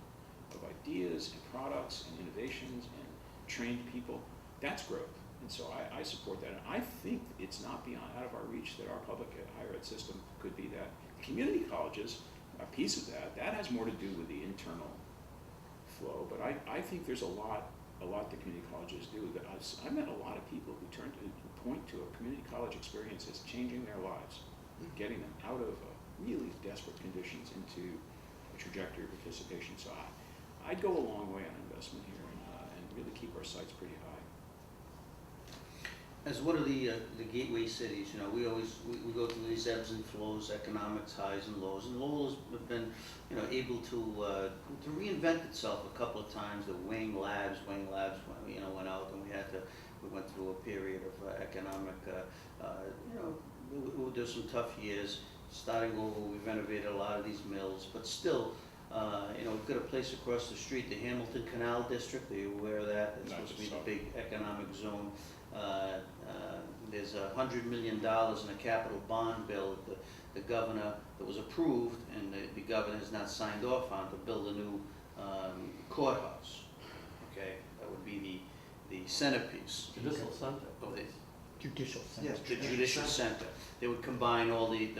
of ideas and products and innovations and trained people, that's growth. And so I support that. And I think it's not out of our reach that our public higher ed system could be that. Community colleges, a piece of that has more to do with the internal flow. But I think there's a lot that community colleges do. That I've met a lot of people who point to a community college experience as changing their lives, getting them out of really desperate conditions into a trajectory of participation. So I'd go a long way on investment here and really keep our sights pretty high. As one of the gateway cities, we go through these ebbs and flows, economics highs and lows, and Lowell has been, able to reinvent itself a couple of times. The Wing Labs went out, and we went through a period of economic, there's some tough years. Starting over, we renovated a lot of these mills, but still, we've got a place across the street, the Hamilton Canal District. Are you aware of that? It's supposed to be the big economic zone. There's $100 million in a capital bond bill that the governor, that was approved, and the governor has not signed off on, to build a new courthouse. Okay, that would be the centerpiece Judicial center. of the Judicial Yes. judicial center. They would combine all the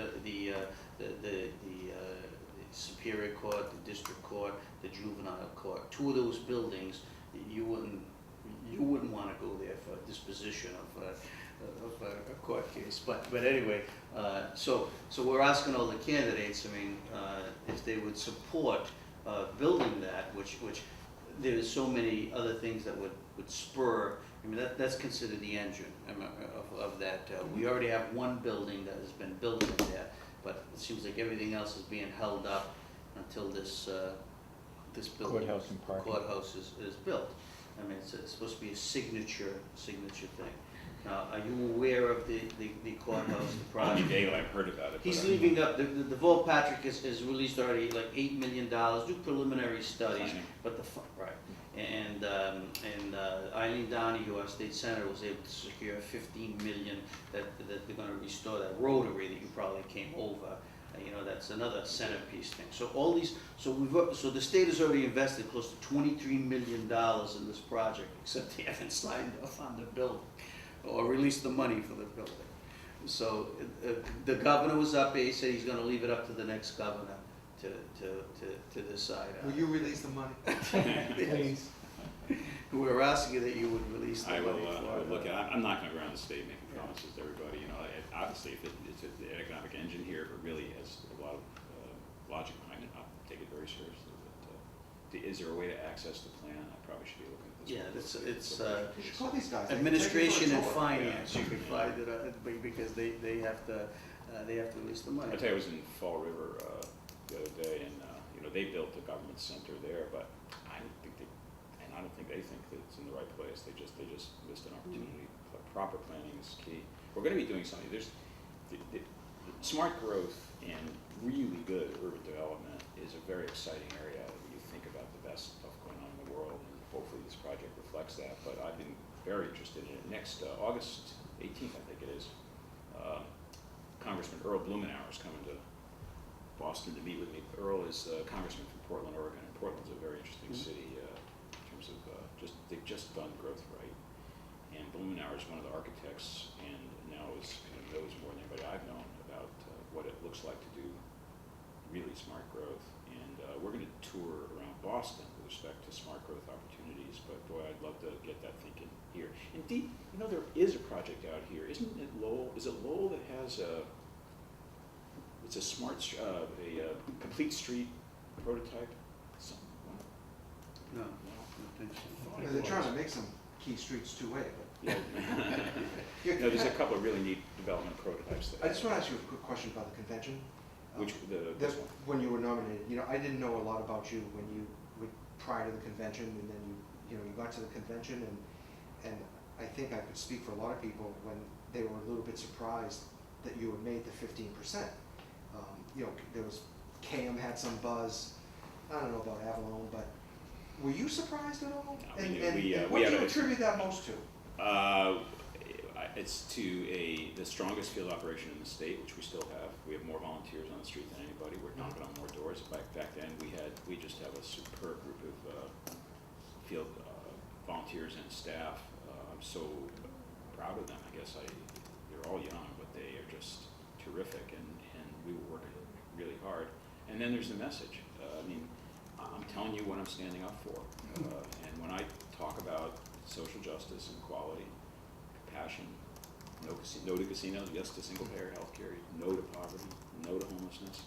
Superior Court, the District Court, the Juvenile Court. Two of those buildings, you wouldn't want to go there for disposition of a court case. But anyway, so we're asking all the candidates, I mean, if they would support building that, which there's so many other things that would spur. I mean, that's considered the engine of that. We already have one building that has been built in there, but it seems like everything else is being held up until this building. Courthouse and parking. Courthouse is built. I mean, it's supposed to be a signature thing. Now, are you aware of the courthouse, the project? Dale, I've heard about it. He's but leaving up, the Vault Patrick has released already like $8 million, do preliminary studies, Planning. but right. And Eileen Donahue, our state senator, was able to secure $15 million that they're gonna restore that rotary that you probably came over. You know, that's another centerpiece thing. So all these, so the state has already invested close to $23 million in this project, except they haven't signed off on the building or released the money for the building. So the governor was up, he said he's gonna leave it up to the next governor to decide. Will you release the money? Please. We were asking you that you would release the I money will, for I will it. look at it. I'm not gonna go around the state making promises to everybody, you know, obviously if it's the economic engine here, if it really has a lot of logic behind it, I'll take it very seriously. But is there a way to access the plan? I probably should be looking at this. Yeah, it's You should call these guys. administration and Take it for a tour. finance, you can find it, because they have to release the money. I tell you, I was in Fall River the other day, and you know, they built a government center there, but I don't think they think that it's in the right place. They just missed an opportunity. But proper planning is key. We're going to be doing something. There's the smart growth and really good urban development is a very exciting area when you think about the best stuff going on in the world, and hopefully this project reflects that. But I've been very interested in it. Next August 18th, I think it is. Congressman Earl Blumenauer is coming to Boston to meet with me. Earl is congressman from Portland, Oregon, and Portland's a very interesting city in terms of they've just done growth right. And Blumenauer is one of the architects, and now kind of knows more than anybody I've known about what it looks like to do really smart growth. And we're going to tour around Boston with respect to smart growth opportunities. But boy, I'd love to get that thinking here. Indeed, you know, there is a project out here, isn't it? Lowell? Is it Lowell that has it's a smart, a complete street prototype? No, I don't think so. Yeah, they're trying to make some key streets two-way, but. Yeah. No, there's a couple of really neat development prototypes there. I just want to ask you a quick question about the convention. Which, This when you were nominated, you know, I didn't know a lot about you when you prior to the convention, and then you got to the convention, and I think I could speak for a lot of people when they were a little bit surprised that you had made the 15%. You know, there was CAM had some buzz. I don't know about Avalon, but were you surprised at all? No, And we what had do you a- attribute that most to? It's to the strongest field operation in the state, which we still have. We have more volunteers on the street than anybody. We're knocking on more doors. Back then, we just have a superb group of field volunteers and staff. I'm so proud of them. I guess they're all young, but they are just terrific, and we were working really hard. And then there's the message. I mean, I'm telling you what I'm standing up for. And when I talk about social justice and equality, compassion, no to casinos, yes to single-payer health care, no to poverty, no to homelessness.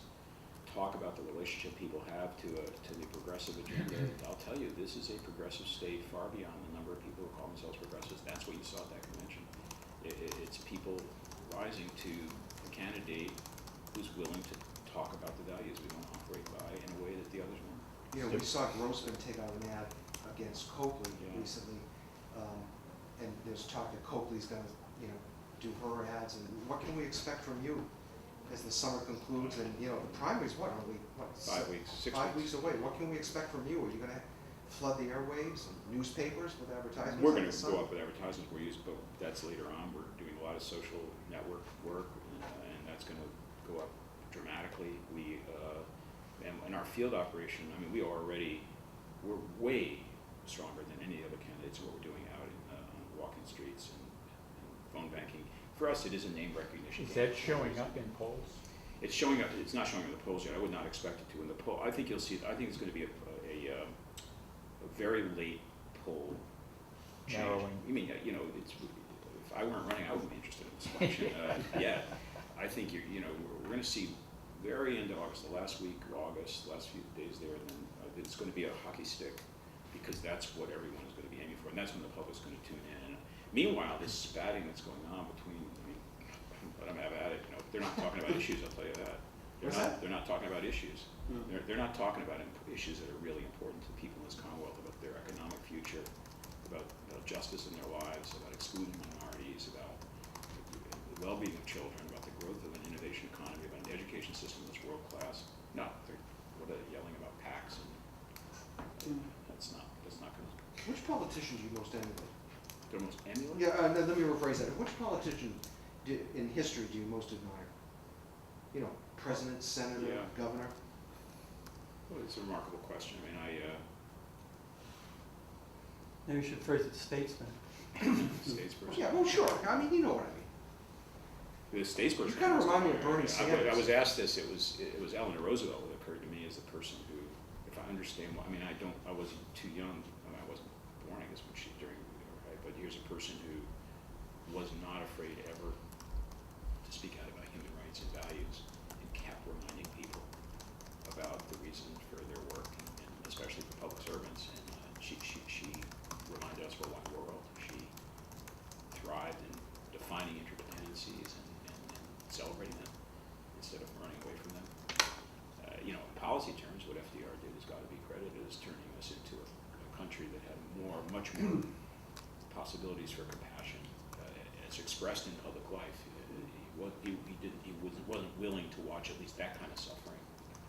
Talk about the relationship people have to the progressive agenda. I'll tell you, this is a progressive state far beyond the number of people who call themselves progressives. That's what you saw at that convention. It's people rising to a candidate who's willing to talk about the values we want to operate by in a way that the others won't. You know, we saw Grossman take out an ad against Coakley recently, and there's talk that Coakley's gonna, do her ads, and what can we expect from you as the summer concludes? And, the primary's what, are we, 5 weeks, 6 5 weeks. weeks away? What can we expect from you? Are you gonna flood the airwaves and newspapers with advertisements? We're like going the to Sun? go up with advertisements we're using, but that's later on. We're doing a lot of social network work, and that's going to go up dramatically. We and in our field operation, I mean, we're way stronger than any other candidates in what we're doing out in walking streets and phone banking. For us, it is a name recognition. Is game. that showing up in polls? It's showing up. It's not showing up in the polls yet. I would not expect it to in the poll. I think you'll see. I think it's going to be a very late poll change. Narrowing. You mean, if I weren't running, I wouldn't be interested in this election. Yeah, I think we're going to see very end of August, the last week of August, the last few days there, and then it's going to be a hockey stick because that's what everyone is going to be aiming for, and that's when the public's going to tune in. And meanwhile, this spatting that's going on between, let them have at it. They're not talking about issues. I'll tell you that. They're not talking about issues. They're not talking about issues that are really important to people in this Commonwealth, about their economic future, about justice in their lives, about excluding minorities, about the well-being of children, about the growth of an innovation economy, about an education system that's world class. No, they're yelling about PACs, and that's not going to. Which politician do you most emulate? They're most emulate. Yeah, let me rephrase that. Which politician in history do you most admire? President, senator, Yeah. governor? Well, it's a remarkable question. I mean, Maybe we should phrase it statesman. statesperson. Yeah, well, sure. I mean, you know what I mean. The statesperson. You kind of remind me of Bernie Sanders. I was asked this. It was Eleanor Roosevelt that occurred to me as the person who, if I understand, I wasn't too young. I wasn't born, I guess, when she during, right? But here's a person who was not afraid ever to speak out about human rights and values, and kept reminding people about the reason for their work, and especially for public servants. And she reminded us we're one world. She thrived in defining interdependencies and celebrating them instead of running away from them. In policy terms, what FDR did has got to be credited as turning us into a country that had much more possibilities for compassion. As expressed in public life, he wasn't willing to watch at least that kind of suffering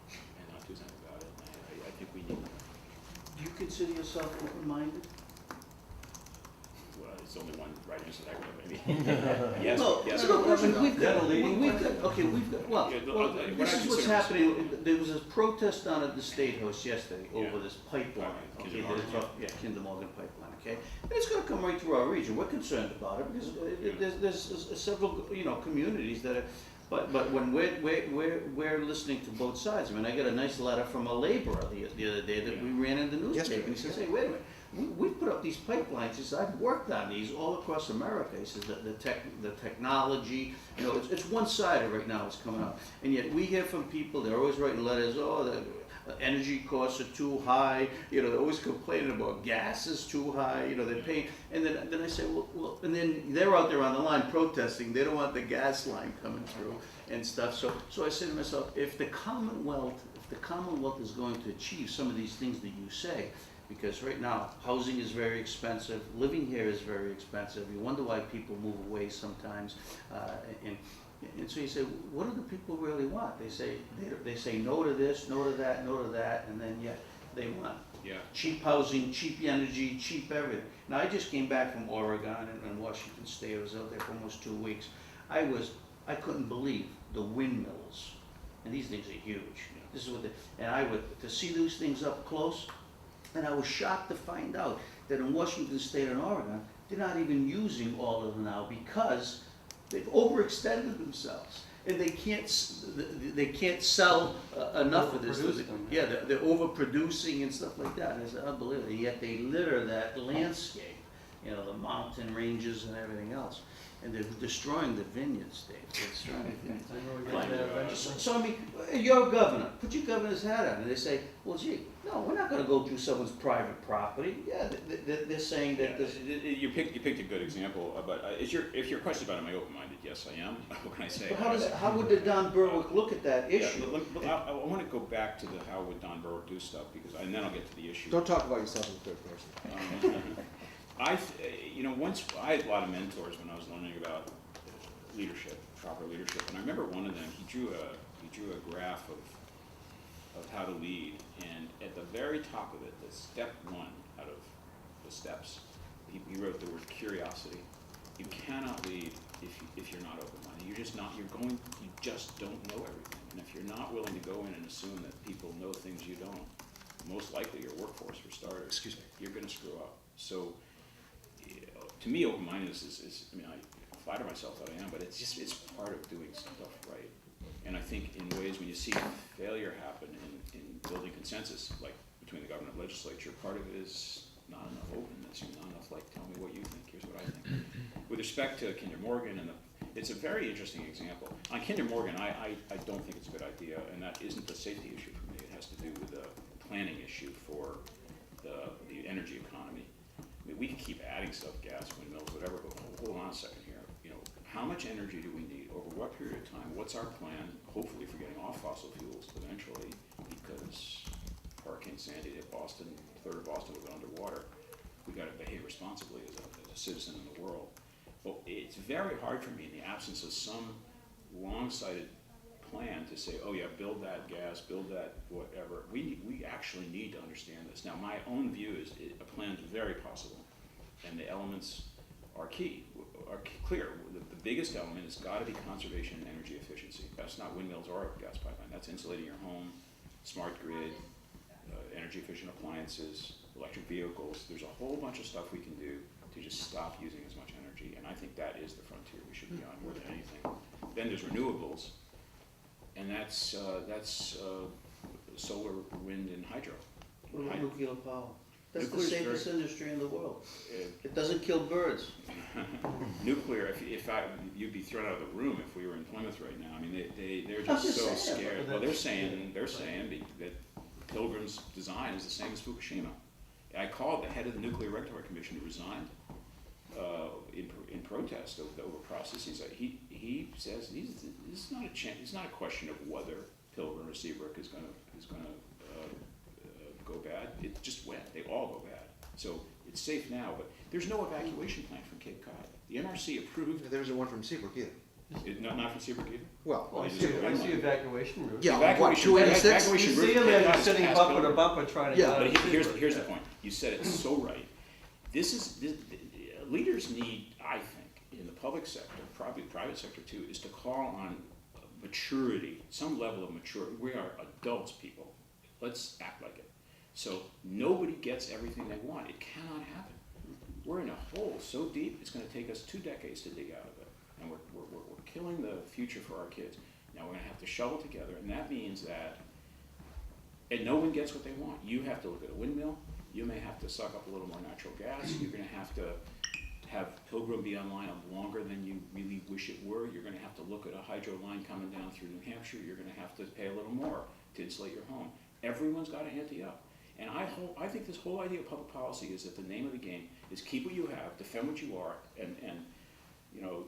and not do something about it. And I think we need. Do you consider yourself open-minded? Well, it's only one right answer to that one. I mean, yes, No, yes. no, I mean, we've Yeah, got, the leading we've got, okay, well, Yeah, well, what this I is what's consider- happening. There was a protest down at the State House yesterday Yeah. over this pipeline, Kinder okay, Morgan, Kinder Morgan pipeline, okay? And it's gonna come right through our region. We're concerned about it because there's several, communities that are, but when we're listening to both sides. I mean, I got a nice letter from a laborer the other day that we ran in the newspaper. Yesterday, And he says, hey, wait a minute. We've put up these pipelines. He says, I've worked on these all across America. He says, the technology, it's one-sided right now, it's coming up. And yet we hear from people, they're always writing letters, the energy costs are too high, they're always complaining about gas is too high, they're paying, and then I say, well, and then they're out there on the line protesting, they don't want the gas line coming through and stuff. So I say to myself, if the Commonwealth is going to achieve some of these things that you say, because right now, housing is very expensive, living here is very expensive, you wonder why people move away sometimes, and so you say, what do the people really want? They say no to this, no to that, no to that, and then yet they want cheap housing, cheap energy, cheap everything. Now, I just came back from Oregon and Washington State. I was out there for almost 2 weeks. I couldn't believe the windmills, and these things are huge. This is what to see those things up close. And I was shocked to find out that in Washington State and Oregon, they're not even using all of them now because they've overextended themselves, and they can't sell enough of this. Overproduce them. Yeah, they're overproducing and stuff like that. And it's unbelievable. Yet they litter that landscape, the mountain ranges and everything else, and they're destroying the vineyards, Dave. They're destroying the vineyards. I know we're getting there eventually. So I mean, you're a governor. Put your governor's hat on, and they say, "Well, gee, no, we're not going to go through someone's private property." Yeah, they're saying that this. You picked a good example, but if your question about am I open-minded, yes, I am. What can I say? But how would the Don Berwick look at that issue? I want to go back to the how would Don Berwick do stuff and then I'll get to the issue. Don't talk about yourself in the third person. Once I had a lot of mentors when I was learning about leadership, proper leadership, and I remember one of them. He drew a graph of how to lead, and at the very top of it, the step one out of the steps, he wrote the word curiosity. You cannot lead if you're not open-minded. You just don't know everything, and if you're not willing to go in and assume that people know things you don't, most likely your workforce, for starters, you're going to screw up. So, to me, open-mindedness is I flatter myself that I am, but it's part of doing stuff right. And I think in ways when you see failure happen in building consensus, like between the government and legislature, part of it is not enough openness, not enough like, tell me what you think, here's what I think. With respect to Kinder Morgan, it's a very interesting example. On Kinder Morgan, I don't think it's a good idea, and that isn't the safety issue for me. It has to do with the planning issue for the energy economy. I mean, we can keep adding stuff, gas, windmills, whatever, but hold on a second here. How much energy do we need? Over what period of time? What's our plan, hopefully, for getting off fossil fuels eventually, because Hurricane Sandy hit Boston, a third of Boston was underwater. We got to behave responsibly as a citizen in the world. But it's very hard for me in the absence of some long-sighted plan to say, oh yeah, build that gas, build that whatever. We actually need to understand this. Now, my own view is a plan is very possible, and the elements are clear. The biggest element has got to be conservation and energy efficiency. That's not windmills or a gas pipeline. That's insulating your home, smart grid, energy efficient appliances, electric vehicles. There's a whole bunch of stuff we can do to just stop using as much energy, and I think that is the frontier we should be on more than anything. Then there's renewables, and that's solar, wind, and hydro. What about nuclear power? That's the Nuclear's safest very- industry in the world. It doesn't kill birds. Nuclear, you'd be thrown out of the room if we were in Plymouth right now. I mean, they're I'm just just so saying. scared. Well, they're saying that Pilgrim's design is the same as Fukushima. I called the head of the Nuclear Regulatory Commission who resigned in protest of the over process. He says it's not a question of whether Pilgrim or Seabrook is going to go bad. It just went. They all go bad. So it's safe now, but there's no evacuation plan from Cape Cod. The NRC approved. There isn't one from Seabrook either. Not from Seabrook either. Well, Well, I just see go I see inland. evacuation routes. yeah, Evacuation- what, 286? You evacuation route see them, cannot they're pass sitting bumper to Pilgrim. bumper trying to Yeah, get out But of here's Seabrook. the point. You said it so right. Leaders need, I think, in the public sector, probably private sector too, is to call on maturity, some level of maturity. We are adults, people. Let's act like it. So nobody gets everything they want. It cannot happen. We're in a hole so deep, it's going to take us 2 decades to dig out of it. And we're killing the future for our kids. Now we're going to have to shovel together, and that means that, and no one gets what they want. You have to look at a windmill. You may have to suck up a little more natural gas. You're going to have Pilgrim be online longer than you really wish it were. You're going to have to look at a hydro line coming down through New Hampshire. You're going to have to pay a little more to insulate your home. Everyone's got to ante up. And I think this whole idea of public policy is that the name of the game is keep what you have, defend what you are, and no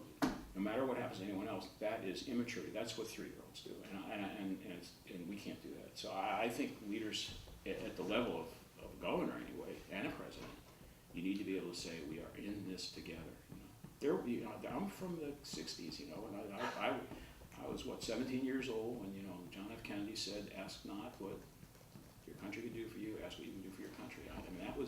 matter what happens to anyone else, that is immaturity. That's what 3-year-olds do, and we can't do that. So I think leaders at the level of a governor anyway, and a president, you need to be able to say we are in this together. I'm from the '60s, and I was 17 years old when John F. Kennedy said, "Ask not what your country can do for you, ask what you can do for your country." I mean,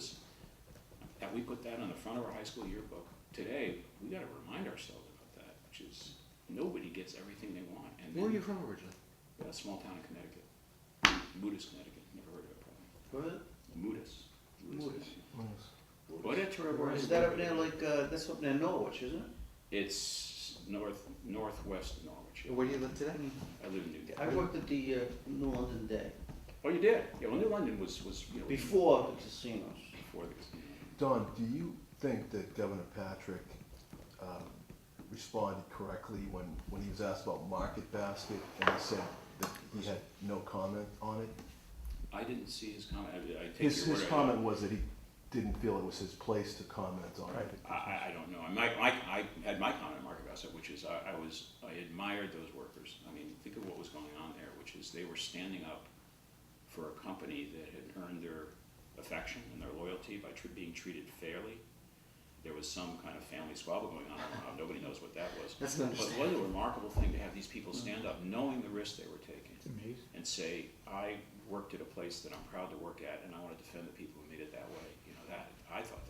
that we put that on the front of our high school yearbook. Today, we got to remind ourselves about that, which is nobody gets everything they want. And Where are you from originally? A small town in Connecticut, Moodus, Connecticut. Never heard of it probably. What? Moodus. Moodus. What a terrible. Is that up there that's up near Norwich, isn't it? It's northwest of Norwich. Where do you live today? I live in Newgate. I worked at the New London Day, Oh, you did? Yeah. Well, New London was before the casinos. before the. Don, do you think that Governor Patrick responded correctly when he was asked about Market Basket and he said that he had no comment on it? I didn't see his comment. I take His your word. comment was that he didn't feel it was his place to comment on it. I don't know. I had my comment on Market Basket, which is I admired those workers. I mean, think of what was going on there, which is they were standing up for a company that had earned their affection and their loyalty by being treated fairly. There was some kind of family squabble going on. Nobody knows what that was. That's But understandable. what a remarkable thing to have these people stand up, knowing the risk they were taking, It's amazing. and say, "I worked at a place that I'm proud to work at, and I want to defend the people who made it that way." I thought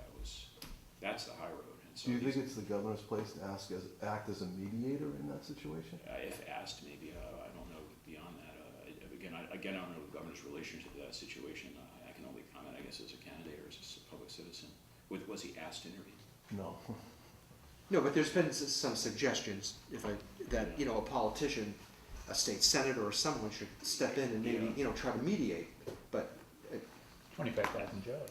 that's the high road. And so Do you think it's the governor's place to act as a mediator in that situation? if asked, maybe I don't know beyond that. Again, I don't know the governor's relationship to that situation. I can only comment, I guess, as a candidate or as a public citizen. Was he asked to intervene? No. No, but there's been some suggestions, that a politician a state senator or someone should step in and maybe, Yeah. try to mediate, but, 25,000 jobs.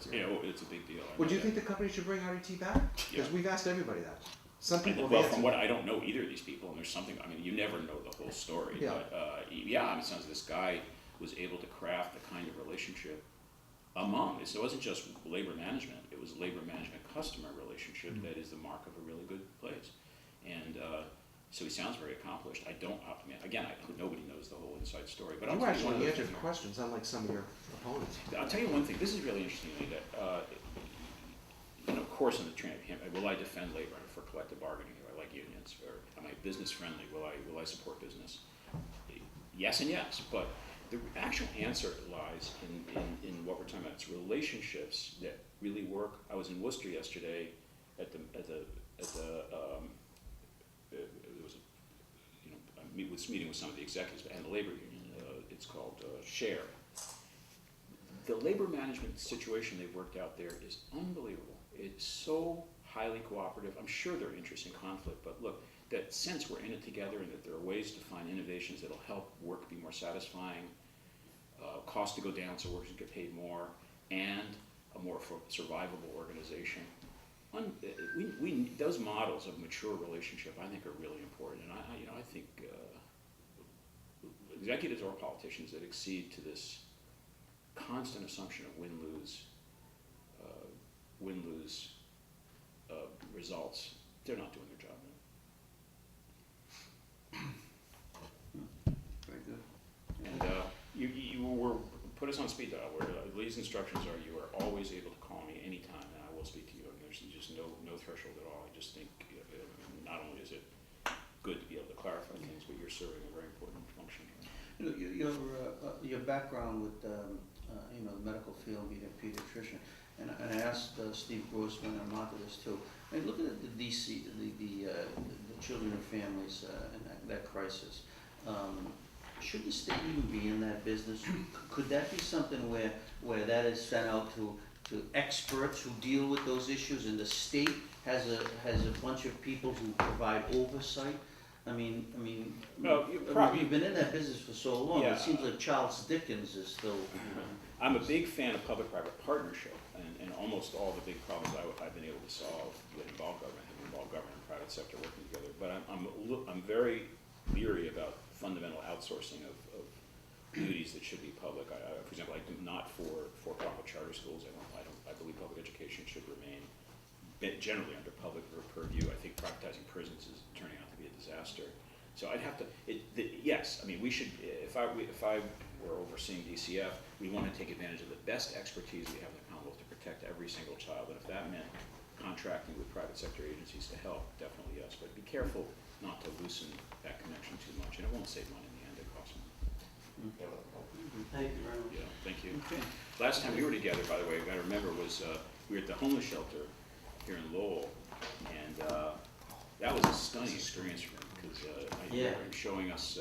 Yeah, it's a big deal. I well, do you know think the company should bring RET back? Because Yeah. we've asked everybody that. Some that. people have Well, answered. from what, I don't know either of these people, and there's something, I mean, you never know the whole story, Yeah. but, yeah, I mean, it sounds like this guy was able to craft the kind of relationship among, so it wasn't just labor management, it was labor management customer relationship that is the mark of a really good place. And, so he sounds very accomplished. I don't, I mean, again, nobody knows the whole inside story, but I'll You tell you one actually other answered thing. questions, unlike some of your opponents. I'll tell you one thing, this is really interesting to me, that, of course, in the training, will I defend labor for collective bargaining, do I like unions, or am I business friendly, will I support business? Yes and yes, but the actual answer lies in what we're talking about, it's relationships that really work. I was in Worcester yesterday there was a meeting with some of the executives and the labor union, it's called SHARE. The labor management situation they've worked out there is unbelievable. It's so highly cooperative. I'm sure there are interests in conflict, but look, that sense we're in it together and that there are ways to find innovations that'll help work be more satisfying, cost to go down so workers get paid more, and a more survivable organization. Those models of mature relationship, I think, are really important, and I think executives or politicians that accede to this constant assumption of win-lose results, they're not doing their job. Very good. And you were put us on speed dial. Where Lee's instructions are, you are always able to call me anytime, and I will speak to you. And there's just no threshold at all. I just think not only is it good to be able to clarify things, but you're serving a very important function. Your background with the medical field, being a pediatrician, and I asked Steve Grossman and Martha this too. I mean, looking at the DC, the children and families and that crisis, should the state even be in that business? Could that be something where that is sent out to experts who deal with those issues, and the state has a bunch of people who provide oversight? I mean, Well, you've been in that business for so long. Yeah. It seems like Charles Dickens is still. I'm a big fan of public-private partnership, and almost all the big problems I've been able to solve that involve government and private sector working together. But I'm very leery about fundamental outsourcing of duties that should be public. For example, I'm not for-profit charter schools. I believe public education should remain generally under public purview. I think privatizing prisons is turning out to be a disaster. So I'd have to. Yes, I mean, we should. If I were overseeing DCF, we want to take advantage of the best expertise we have in the Commonwealth to protect every single child. And if that meant contracting with private sector agencies to help, definitely yes. But be careful not to loosen that connection too much, and it won't save money in the end. It costs money. Thank you very much. Yeah, thank you. Okay. Last time we were together, by the way, I remember was we were at the homeless shelter here in Lowell, and that was a stunning experience for me because Yeah. they were showing us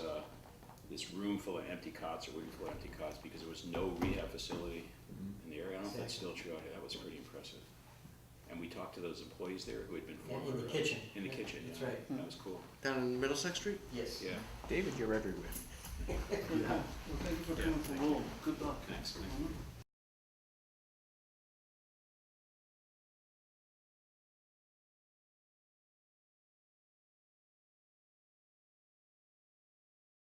this room full of empty cots, or waiting full of empty cots, because there was no rehab facility in the area. I don't know if that's still true out here. That was pretty impressive. And we talked to those employees there who had been In the kitchen. In the kitchen, That's yeah. right. That was cool. Down in Middlesex Street? Yes. Yeah. David, you're everywhere. Well, thank you for coming from Lowell. Good luck. Thanks. Mhm.